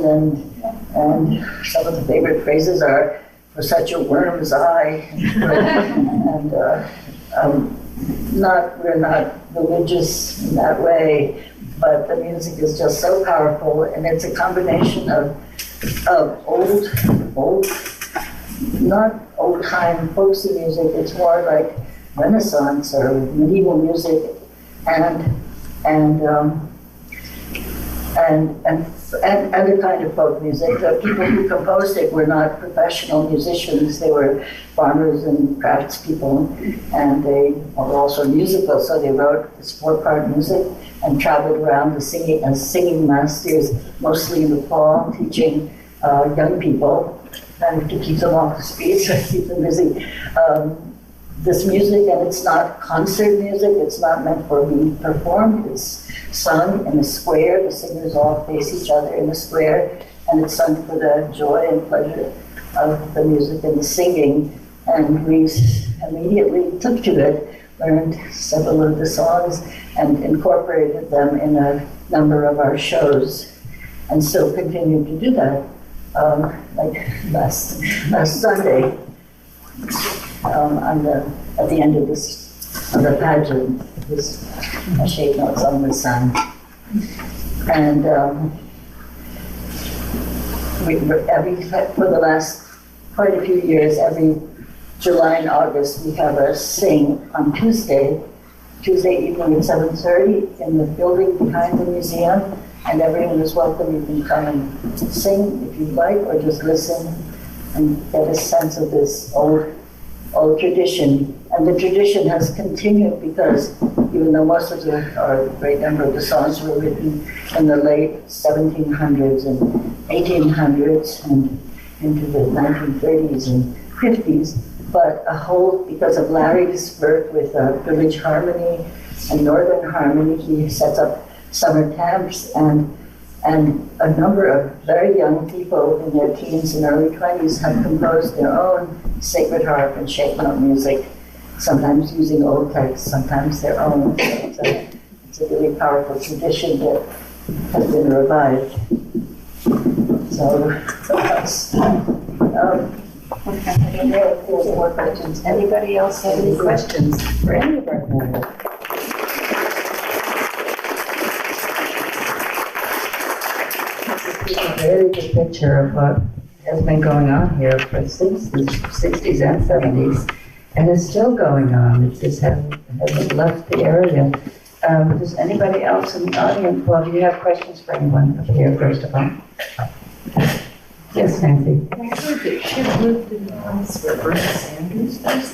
and some of the favorite phrases are, "For such a worm's eye," and we're not religious in that way, but the music is just so powerful, and it's a combination of old, not old-time folksy music. It's more like Renaissance or medieval music, and a kind of folk music. The people who composed it were not professional musicians. They were farmers and craftspeople, and they were also musical, so they wrote this 4-part music and traveled around as singing masters, mostly in the fall, teaching young people, and to keep them off the streets, to keep them busy. This music, and it's not concert music, it's not meant for being performed, it's sung in a square, the singers all face each other in a square, and it's sung for the joy and pleasure of the music and the singing, and we immediately took to it, learned several of the songs, and incorporated them in a number of our shows, and still continue to do that. Like last Sunday, at the end of the pageant, this a shape note song was sung, and for the last quite a few years, every July and August, we have a sing on Tuesday evening at 7:30 in the building behind the museum, and everyone is welcome. You can come and sing if you'd like, or just listen and get a sense of this old tradition. And the tradition has continued because even though most of or a great number of the songs were written in the late 1700s and 1800s and into the 1930s and 50s, but because of Larry's work with Village Harmony and Northern Harmony, he sets up summer camps, and a number of very young people in their teens and early 20s have composed their own sacred harp and shape note music, sometimes using old texts, sometimes their own. So it's a really powerful tradition that has been revived. So that's there's more questions. Anybody else have any questions for any of our members? A very good picture of what has been going on here since the 60s and 70s, and is still going on. It just hasn't left the area. Does anybody else in the audience? Well, do you have questions for anyone up here, first of all? Yes, Nancy. I heard that Chip lived in the house where Bernie Sanders does.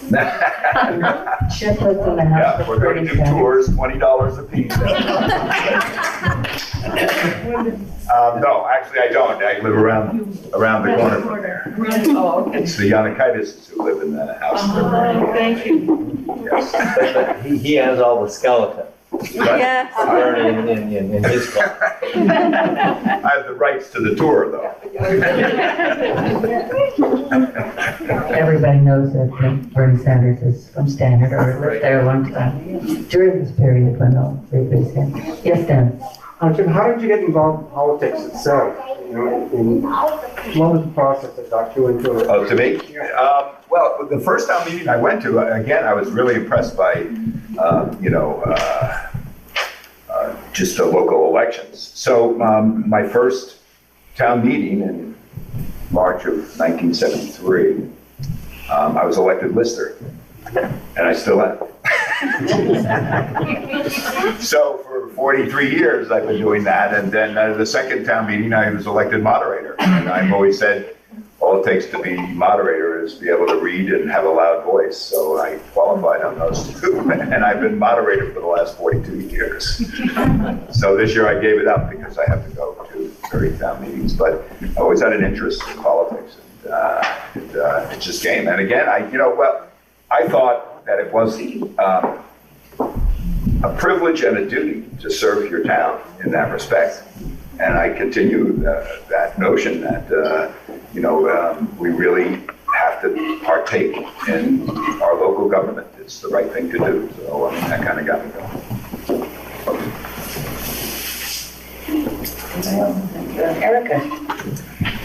Chip lived in the house. Yeah, we're going to do tours, $20 a piece. No, actually I don't. I live around the corner from there. Oh, okay. It's the Yanakaitis who live in that house. Oh, thank you. Yes. He has all the skeleton. Yes. Burning in his car. I have the rights to the tour, though. Everybody knows that Bernie Sanders is from Standard or lived there a long time during this period when all three was here. Yes, Dan. Jim, how did you get involved in politics itself? You know, what was the process that got you into it? Oh, to me? Well, the first town meeting I went to, again, I was really impressed by, just the local elections. So my first town meeting in March of 1973, I was elected lister, and I still am. So for 43 years, I've been doing that, and then the second town meeting, I was elected moderator. And I've always said, all it takes to be moderator is be able to read and have a loud voice. So I qualified on those two, and I've been moderator for the last 42 years. So this year I gave it up because I have to go to 30 town meetings, but I always had an interest in politics, and it just came. And again, I thought that it was a privilege and a duty to serve your town in that respect. And I continue that notion that, we really have to partake in our local government. It's the right thing to do. So that kind of got me going. Erica.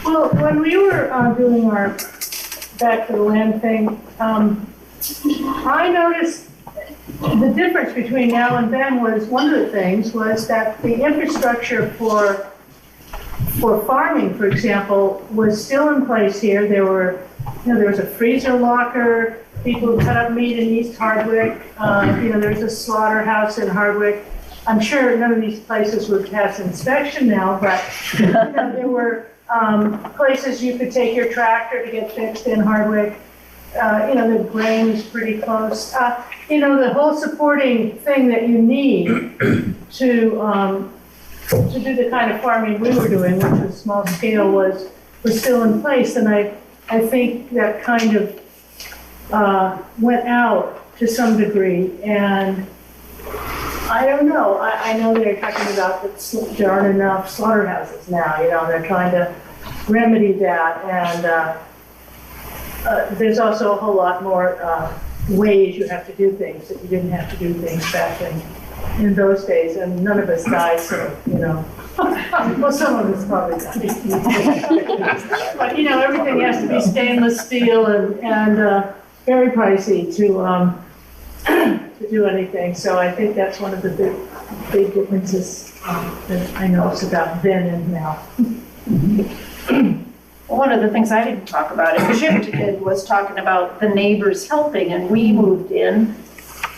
Well, when we were doing our Back to the Land thing, I noticed the difference between now and then was, one of the things was that the infrastructure for farming, for example, was still in place here. There was a freezer locker, people who cut up meat in East Hardwick, there's a slaughterhouse in Hardwick. I'm sure none of these places would pass inspection now, but there were places you could take your tractor to get fixed in Hardwick. The grain is pretty close. The whole supporting thing that you need to do the kind of farming we were doing, which was small scale, was still in place. And I think that kind of went out to some degree. And I don't know. I know they're talking about that there aren't enough slaughterhouses now. They're trying to remedy that. And there's also a whole lot more ways you have to do things that you didn't have to do things back in those days, and none of us died, so, well, some of us probably died. But, everything has to be stainless steel and very pricey to do anything, so I think that's one of the big differences that I noticed about then and now. One of the things I didn't talk about, and Jim did, was talking about the neighbors helping, and we moved in.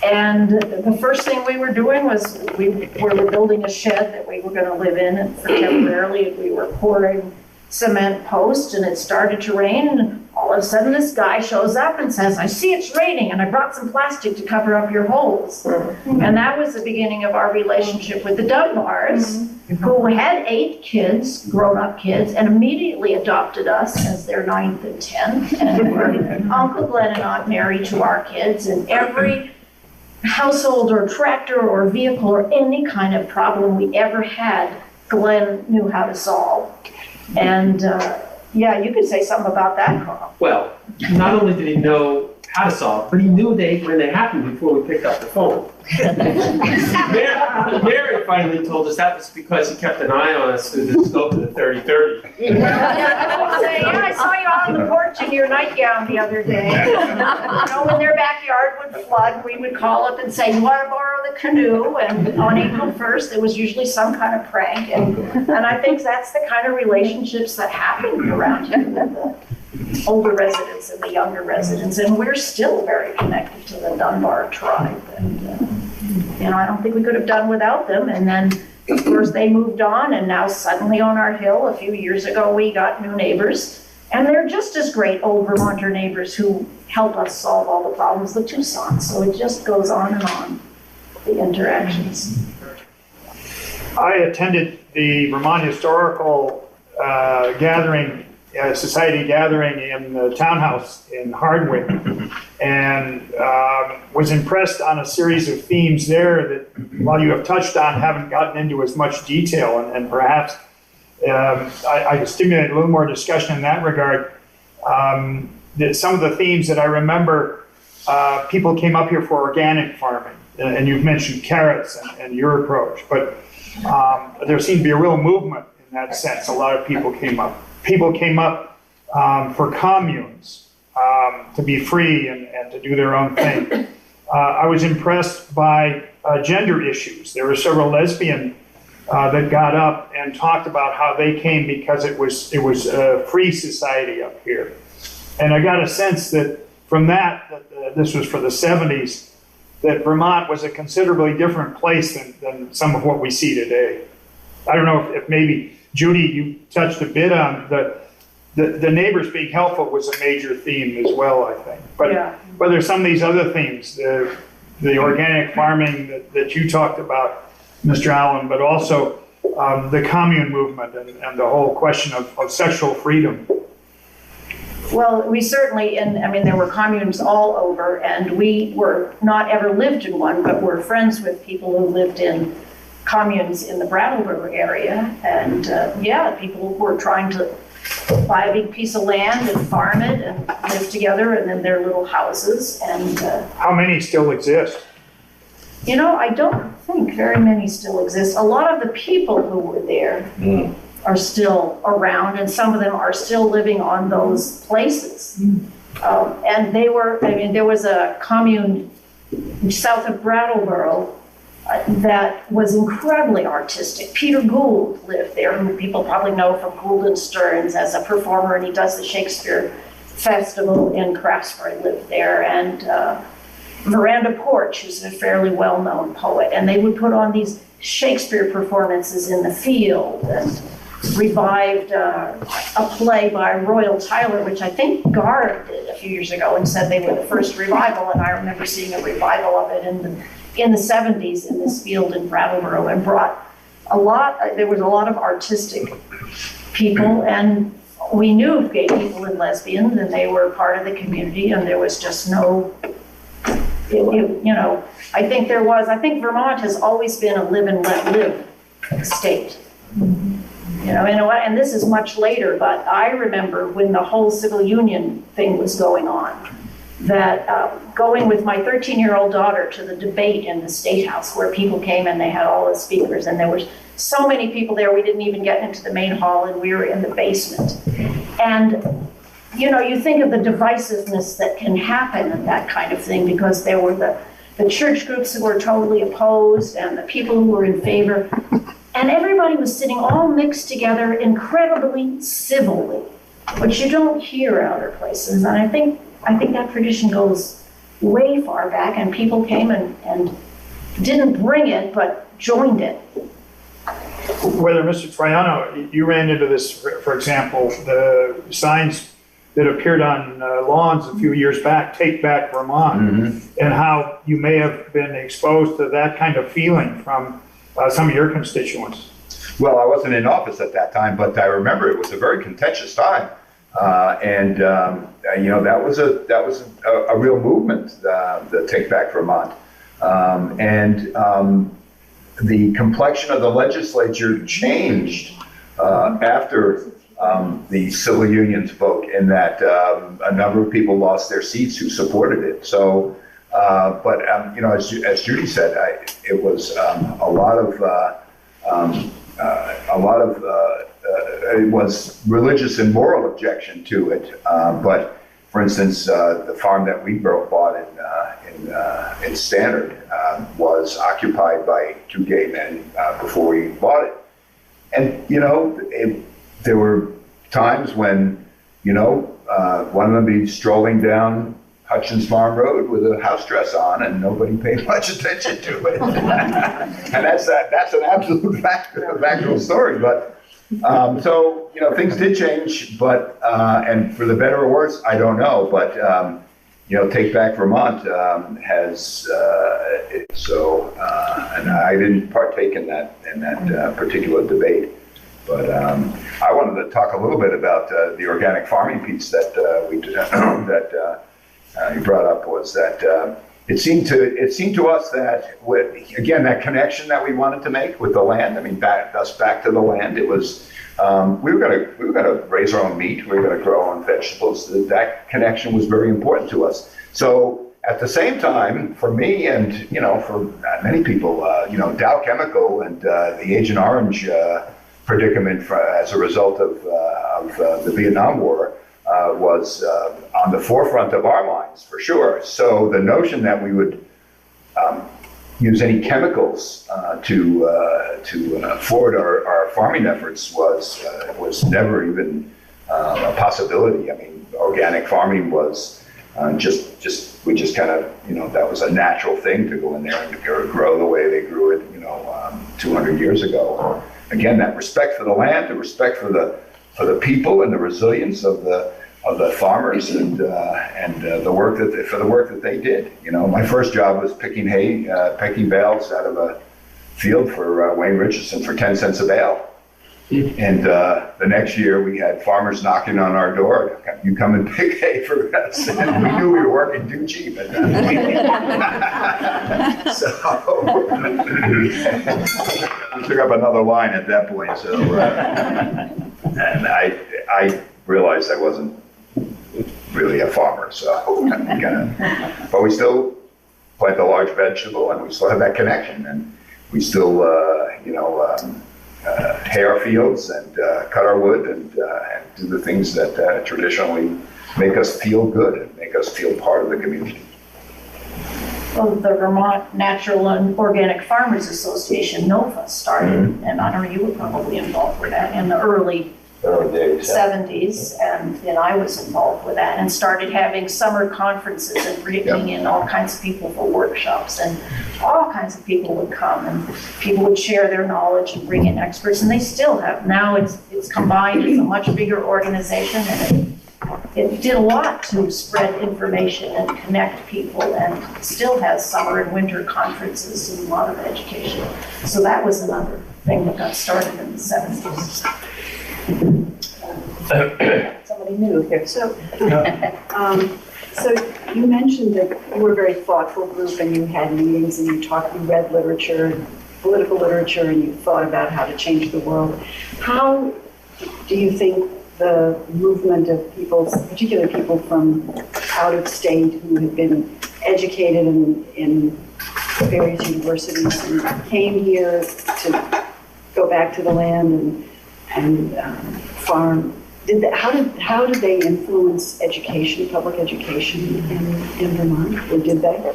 And the first thing we were doing was we were building a shed that we were going to live in and for temporarily. We were pouring cement posts, and it started to rain. And all of a sudden, this guy shows up and says, "I see it's raining, and I brought some plastic to cover up your holes." And that was the beginning of our relationship with the Dunbars, who had 8 kids, grown-up kids, and immediately adopted us as their 9th and 10th. And Uncle Glenn and Aunt Mary to our kids, and every household or tractor or vehicle or any kind of problem we ever had, Glenn knew how to solve. And you could say something about that, Carl. Well, not only did he know how to solve, but he knew when they happened before we picked up the phone. Mary finally told us that was because he kept an eye on us through the scope of the 30-30. I saw you on the porch in your nightgown the other day. When their backyard would flood, we would call up and say, "You want to borrow the canoe?" And on April 1st, there was usually some kind of prank. And I think that's the kind of relationships that happen around here with the older residents and the younger residents. And we're still very connected to the Dunbar tribe. And, I don't think we could have done without them. And then, of course, they moved on, and now suddenly on our hill, a few years ago, we got new neighbors. And they're just as great old Vermonter neighbors who help us solve all the problems of Tucson. So it just goes on and on, the interactions. I attended the Vermont Historical Society gathering in the townhouse in Hardwick, and was impressed on a series of themes there that, while you have touched on, haven't gotten into as much detail, and perhaps I stimulated a little more discussion in that regard. That some of the themes that I remember, people came up here for organic farming, and you've mentioned carrots and your approach, but there seemed to be a real movement in that sense. A lot of people came up. People came up for communes, to be free and to do their own thing. I was impressed by gender issues. There were several lesbian that got up and talked about how they came because it was a free society up here. And I got a sense that from that this was for the 70s, that Vermont was a considerably different place than some of what we see today. I don't know if maybe, Judy, you touched a bit on the neighbors being helpful was a major theme as well, I think. But Yeah. whether some of these other themes, the organic farming that you talked about, Mr. Allen, but also the commune movement and the whole question of sexual freedom. Well, we certainly, there were communes all over, and we were not ever lived in one, but we're friends with people who lived in communes in the Brattleboro area. And people were trying to buy a big piece of land and farm it and live together and in their little houses. And how many still exist? I don't think very many still exist. A lot of the people who were there are still around, and some of them are still living on those places. And there was a commune south of Brattleboro that was incredibly artistic. Peter Gould lived there, who people probably know from Gould and Stearns as a performer, and he does the Shakespeare Festival in Craftsbury, lived there. And Miranda Porch, who's a fairly well-known poet, and they would put on these Shakespeare performances in the field, and revived a play by Royal Tyler, which I think Garth did a few years ago and said they were the first revival, and I remember seeing a revival of it in the 70s in this field in Brattleboro, and brought there was a lot of artistic people, and we knew gay people and lesbians, and they were part of the community, and there was just no, I think Vermont has always been a live and let live state. And this is much later, but I remember when the whole civil union thing was going on, that going with my 13-year-old daughter to the debate in the State House, where people came and they had all the speakers, and there were so many people there, we didn't even get into the main hall, and we were in the basement. And you think of the divisiveness that can happen at that kind of thing, because there were the church groups who were totally opposed and the people who were in favor. And everybody was sitting all mixed together incredibly civilly, which you don't hear in other places. And I think that tradition goes way far back, and people came and didn't bring it, but joined it. Whether, Mr. Troiano, you ran into this, for example, the signs that appeared on lawns a few years back, Take Back Vermont, and how you may have been exposed to that kind of feeling from some of your constituents. Well, I wasn't in office at that time, but I remember it was a very contentious time. That was a real movement, the Take Back Vermont. The complexion of the legislature changed after the civil unions vote, in that a number of people lost their seats who supported it. So, as Judy said, it was it was religious and moral objection to it. But for instance, the farm that we bought in Stannard was occupied by two gay men before we bought it. And there were times when one of them be strolling down Hutchins Farm Road with a house dress on, and nobody paid much attention to it. And that's an absolute factual story. But things did change, but and for the better or worse, I don't know. But Take Back Vermont has and I didn't partake in that particular debate. But I wanted to talk a little bit about the organic farming piece that we did, that you brought up, was that it seemed to us that again, that connection that we wanted to make with the land. I mean, back to the land. It was we were gonna raise our own meat. We were gonna grow our own vegetables. That connection was very important to us. So at the same time, for me and, for many people, Dow Chemical and the Agent Orange predicament as a result of the Vietnam War was on the forefront of our minds, for sure. So the notion that we would use any chemicals to forward our farming efforts was never even a possibility. I mean, organic farming was we just kind of, that was a natural thing to go in there and grow the way they grew it, 200 years ago. Again, that respect for the land, the respect for the people, and the resilience of the farmers, and the work that they did. My first job was picking bales out of a field for Wayne Richardson for 10 cents a bale. And the next year we had farmers knocking on our door. You come and pick hay for us. And we knew we were working too cheap at that point. So we took up another line at that point. So and I realized I wasn't really a farmer. So but we still plant a large vegetable, and we still have that connection, and we still hay our fields and cut our wood and do the things that traditionally make us feel good and make us feel part of the community. Well, the Vermont Natural and Organic Farmers Association, NOFA, started, and I know you were probably involved with that in the early days, 70s, and then I was involved with that, and started having summer conferences and bringing in all kinds of people for workshops, and all kinds of people would come, and people would share their knowledge and bring in experts, and they still have. Now it's combined, it's a much bigger organization, and it did a lot to spread information and connect people, and still has summer and winter conferences and a lot of education. So that was another thing that got started in the 70s. Somebody new here. So you mentioned that you were a very thoughtful group, and you had meetings, and you read literature, political literature, and you thought about how to change the world. How do you think the movement of people, particularly people from out of state who had been educated in various universities and came here to go back to the land and farm, how did they influence education, public education in Vermont, or did they?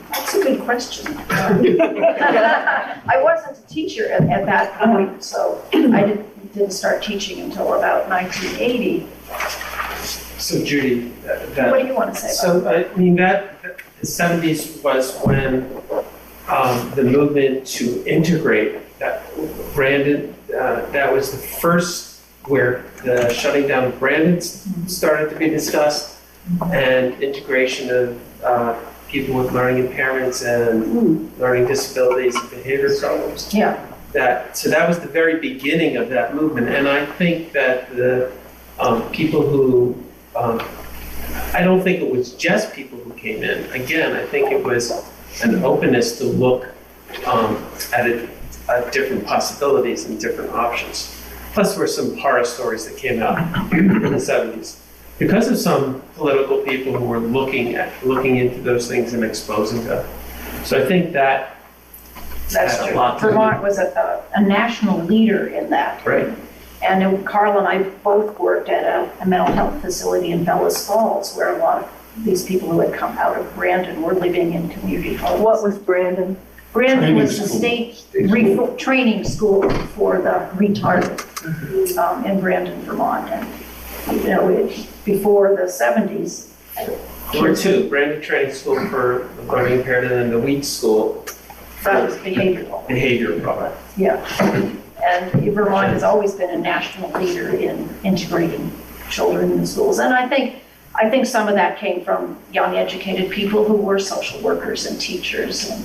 That's a good question. I wasn't a teacher at that point, so I didn't start teaching until about 1980. So Judy, What do you want to say about that? I mean, the 70s was when the movement to integrate that Brandon, that was the first where the shutting down of Brandon started to be discussed, and integration of people with learning impairments and learning disabilities and behavior problems. Yeah. So that was the very beginning of that movement, and I think that the people who, I don't think it was just people who came in. Again, I think it was an openness to look at different possibilities and different options. Plus, there were some horror stories that came out in the 70s because of some political people who were looking into those things and exposing them. So I think that's true. Vermont was a national leader in that. Right. And Carl and I both worked at a mental health facility in Bellas Falls, where a lot of these people who had come out of Brandon were living in community homes. What was Brandon? Brandon was the state training school for the retarded in Brandon, Vermont. And before the 70s. There were two, Brandon Training School for the learning impaired, and then the Wheat School. That was behavioral. Behavioral problem. Yeah. And Vermont has always been a national leader in integrating children in the schools. And I think some of that came from young educated people who were social workers and teachers, and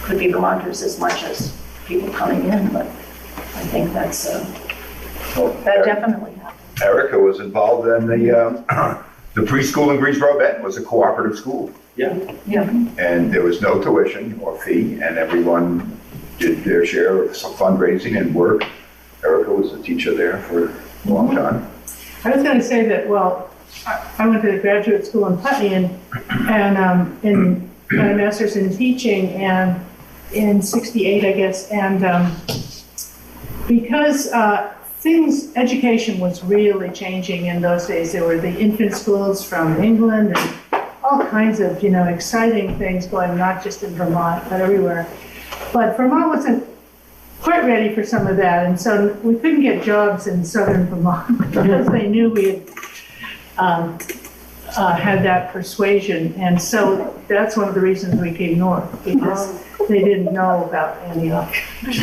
could be Vermonters as much as people coming in, but I think that definitely happened. Erica was involved in the preschool in Greensboro. Bend was a cooperative school. Yeah. Yeah. And there was no tuition or fee, and everyone did their share of some fundraising and work. Erica was a teacher there for a long time. I was going to say that, well, I went to the graduate school in Putney and got a master's in teaching and in '68, I guess. And because education was really changing in those days. There were the infant schools from England and all kinds of, exciting things going, not just in Vermont, but everywhere. But Vermont wasn't quite ready for some of that, and so we couldn't get jobs in southern Vermont because they knew we had that persuasion, and so that's one of the reasons we came north, because they didn't know about any options.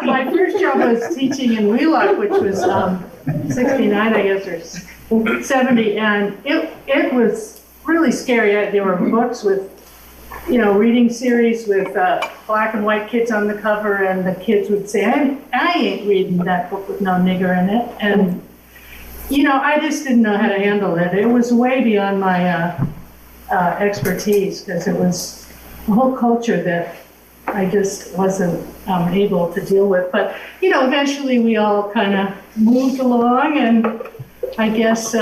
My first job was teaching in Wheelock, which was 69, I guess, or 70, and it was really scary. There were books with, reading series with black and white kids on the cover, and the kids would say, I ain't reading that book with no nigger in it, and I just didn't know how to handle it. It was way beyond my expertise, because it was a whole culture that I just wasn't able to deal with. But, eventually we all kind of moved along, and I guess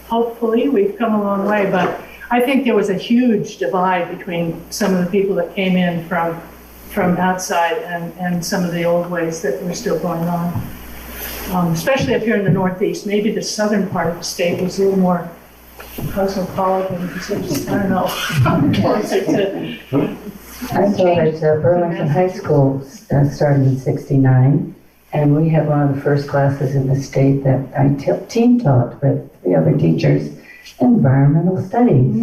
hopefully we've come a long way. But I think there was a huge divide between some of the people that came in from outside and some of the old ways that were still going on. Especially up here in the Northeast. Maybe the southern part of the state was a little more cosmopolitan, I don't know, closer to... I taught at Burlington High School started in '69, and we had one of the first classes in the state that I team taught with the other teachers, environmental studies.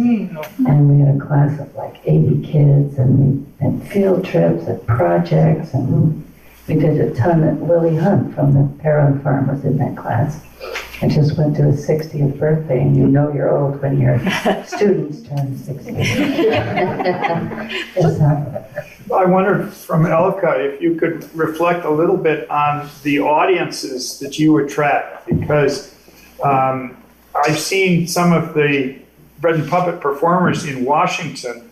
And we had a class of like 80 kids, and we had field trips and projects, and we did a ton. Willie Hunt from the Perron Farm was in that class. I just went to his 60th birthday, and you're old when your students turn 60. I wondered from Elka if you could reflect a little bit on the audiences that you attract, because I've seen some of the bread and puppet performers in Washington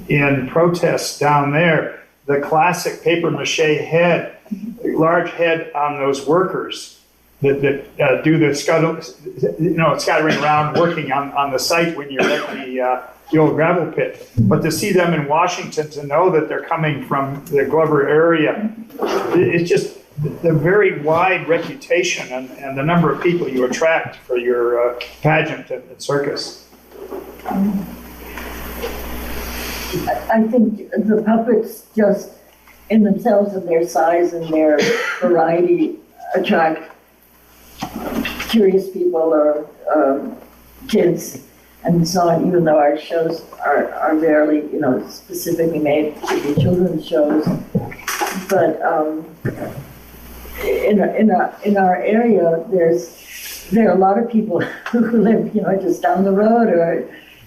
in protests down there. The classic paper mache head, large head on those workers that do the scattering around working on the site when you're at the old gravel pit. But to see them in Washington, to know that they're coming from the Glover area, it's just the very wide reputation and the number of people you attract for your pageant and circus. I think the puppets just in themselves and their size and their variety attract curious people or kids and so on, even though our shows are rarely, specifically made to be children's shows. But in our area, there are a lot of people who live, just down the road or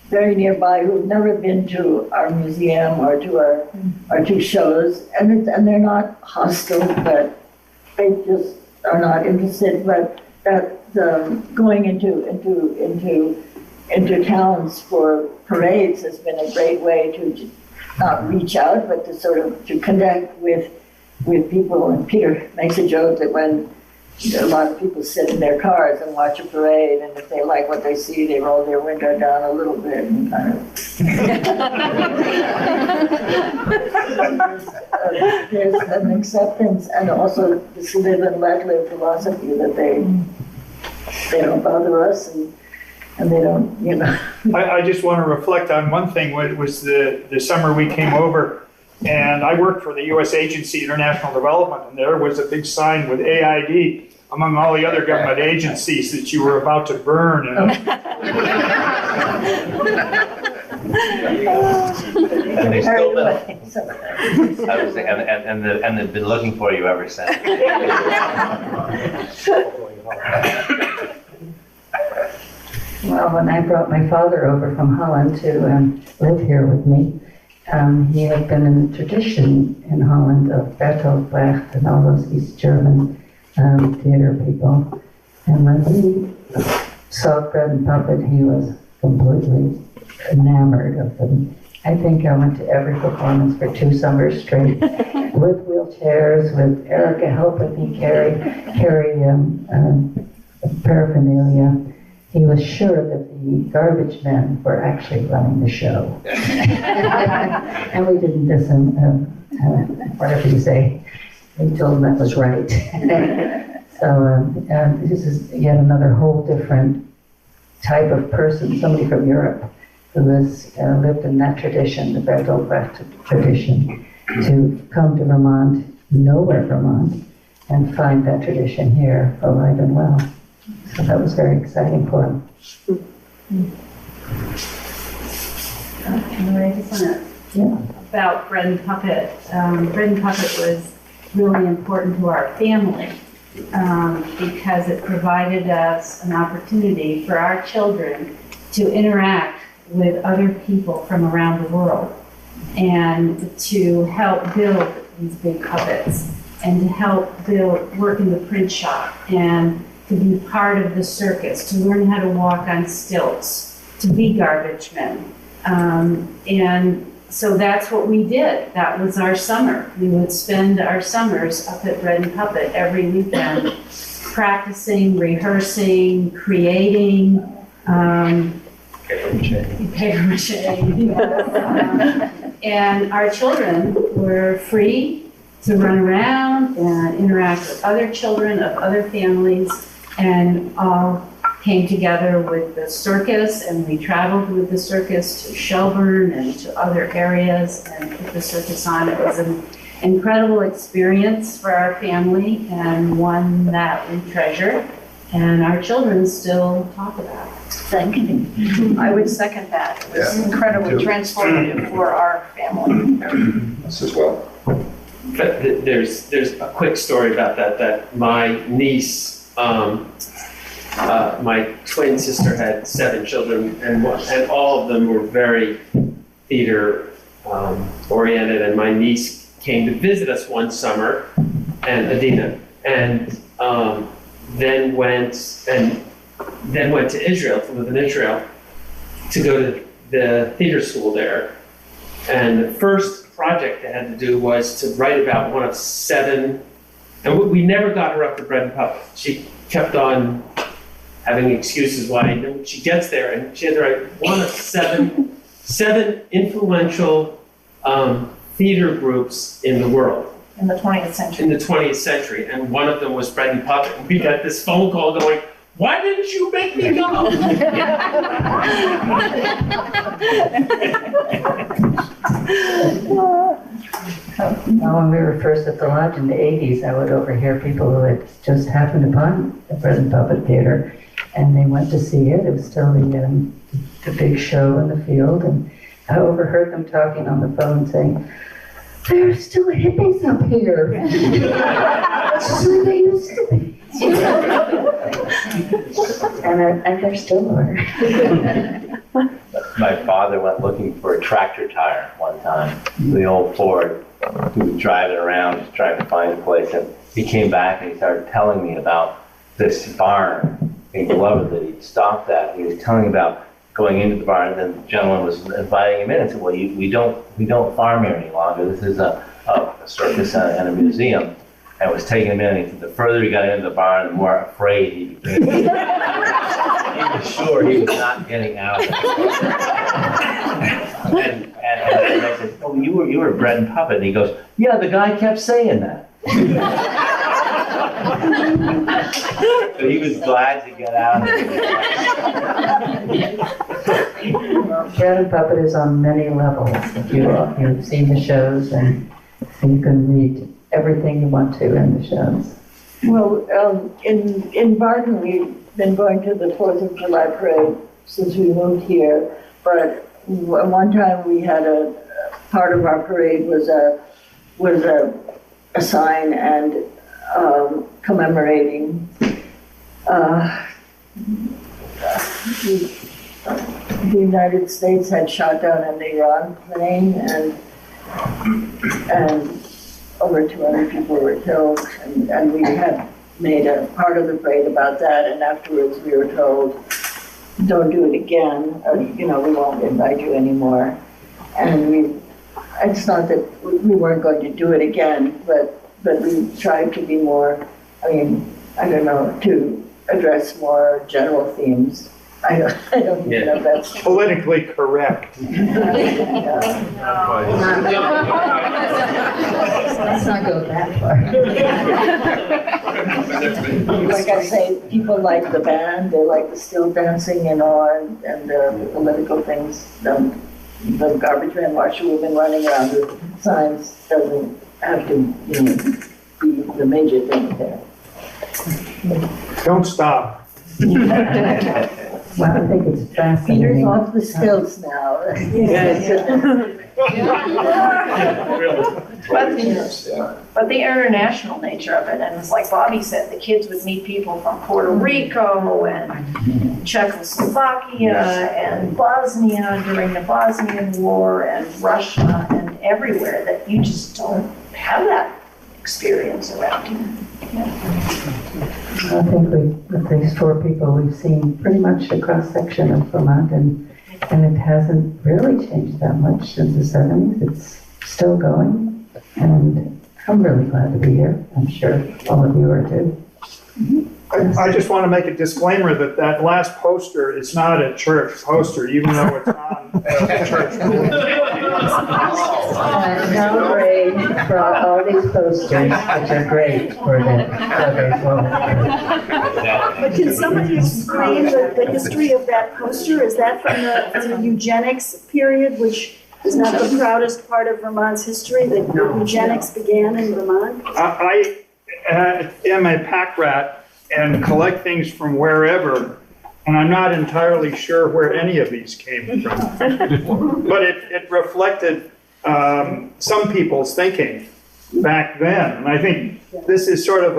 very nearby who've never been to our museum or to our two shows, and they're not hostile, but they just are not interested. But that going into towns for parades has been a great way to not reach out, but to sort of to connect with people. And Peter makes a joke that when a lot of people sit in their cars and watch a parade, and if they like what they see, they roll their window down a little bit and kind of... there's an acceptance and also this live and let live philosophy that they don't bother us and they don't, I just want to reflect on one thing. It was the summer we came over, and I worked for the U.S. Agency International Development, and there was a big sign with AID among all the other government agencies that you were about to burn. And they still will. I was thinking, and they've been looking for you ever since. Well, when I brought my father over from Holland to live here with me, he had been in the tradition in Holland of Bertolt Brecht and all those East German theater people. And when he saw Bread and Puppet, he was completely enamored of them. I think I went to every performance for 2 summers straight, with wheelchairs, with Elka helping me carry paraphernalia, he was sure that the garbage men were actually running the show. And we didn't listen, whatever you say. We told him that was right. So this is yet another whole different type of person, somebody from Europe who has lived in that tradition, the Bertolt tradition, to come to Vermont, nowhere Vermont, and find that tradition here alive and well. So that was very exciting for him. I just want to, about Bread and Puppet. Bread and Puppet was really important to our family because it provided us an opportunity for our children to interact with other people from around the world and to help build these big puppets and to help work in the print shop and to be part of the circus, to learn how to walk on stilts, to be garbage men. And so that's what we did. That was our summer. We would spend our summers up at Bread and Puppet every weekend, practicing, rehearsing, creating, paper mache. And our children were free to run around and interact with other children of other families, and all came together with the circus, and we traveled with the circus to Shelburne and to other areas and put the circus on. It was an incredible experience for our family and one that we treasure, and our children still talk about. Thank you. I would second that. It was incredibly transformative for our family. Us as well. But there's a quick story about that my niece, my twin sister had 7 children, and all of them were very theater oriented, and my niece came to visit us one summer, and Adina, and then went to Israel, to live in Israel, to go to the theater school there. And the first project they had to do was to write about one of 7, and we never got her up to Bread and Puppet. She kept on having excuses why. And then she gets there, and she had to write one of 7 influential theater groups in the world. In the 20th century. In the 20th century, and one of them was Bread and Puppet. And we got this phone call going, "Why didn't you make me go?" Now, when we were first at the lodge in the 80s, I would overhear people who had just happened upon the Bread and Puppet Theater, and they went to see it. It was still the big show in the field, and I overheard them talking on the phone saying, "There are still hippies up here." So they used to be. And there still are. My father went looking for a tractor tire one time, the old Ford. He was driving around, just trying to find a place, and he came back and he started telling me about this barn in Glover that he'd stopped at. He was telling me about going into the barn, and then the gentleman was inviting him in and said, "Well, we don't farm here any longer. This is a circus and a museum." And was taking him in, and he said the further he got into the barn, the more afraid he became. He was sure he was not getting out of it. And I said, "Oh, you were Bread and Puppet." And he goes, "Yeah, the guy kept saying that." So he was glad to get out of it. Bread and Puppet is on many levels. You've seen the shows, and you can read everything you want to in the shows. Well, in Barton, we've been going to the 4th of July parade since we moved here, but one time we had a part of our parade was a sign and commemorating the United States had shot down an Iran plane, and over 200 people were killed, and we had made a part of the parade about that, and afterwards we were told, "Don't do it again, we won't invite you anymore." And it's not that we weren't going to do it again, but we tried to be more, to address more general themes. I don't even know if that's true. Politically correct. Let's not go that far. Like I say, people like the band, they like the still dancing and the political things. The garbage man marshal we've been running around with signs doesn't have to, be the major thing there. Don't stop. Well, I think it's Peter's fascinating. off the stilts now. But the international nature of it, and it's like Bobby said, the kids would meet people from Puerto Rico and Czechoslovakia and Bosnia during the Bosnian War and Russia and everywhere that you just don't have that experience around you. I think with these 4 people, we've seen pretty much a cross-section of Vermont, and it hasn't really changed that much since the 70s. It's still going, and I'm really glad to be here. I'm sure all of you are too. I just want to make a disclaimer that last poster is not a church poster, even though it's on a church building. Now Ray brought all these posters, which are great for the others. But can somebody explain the history of that poster? Is that from the eugenics period, which is not the proudest part of Vermont's history, that eugenics began in Vermont? I am a pack rat and collect things from wherever, and I'm not entirely sure where any of these came from. But it reflected some people's thinking back then. And I think this is sort of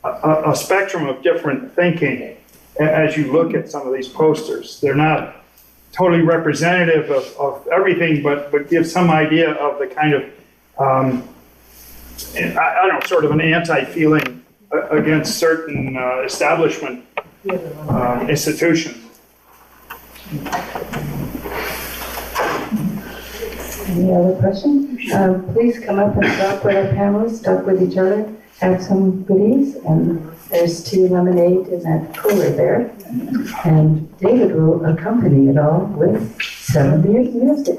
a spectrum of different thinking as you look at some of these posters. They're not totally representative of everything, but give some idea of the kind of, I don't know, sort of an anti-feeling against certain establishment institutions. Any other questions? Please come up and talk with our panelists, talk with each other, have some goodies, and there's 2 lemonade in that cooler there. And David will accompany it all with 70's music.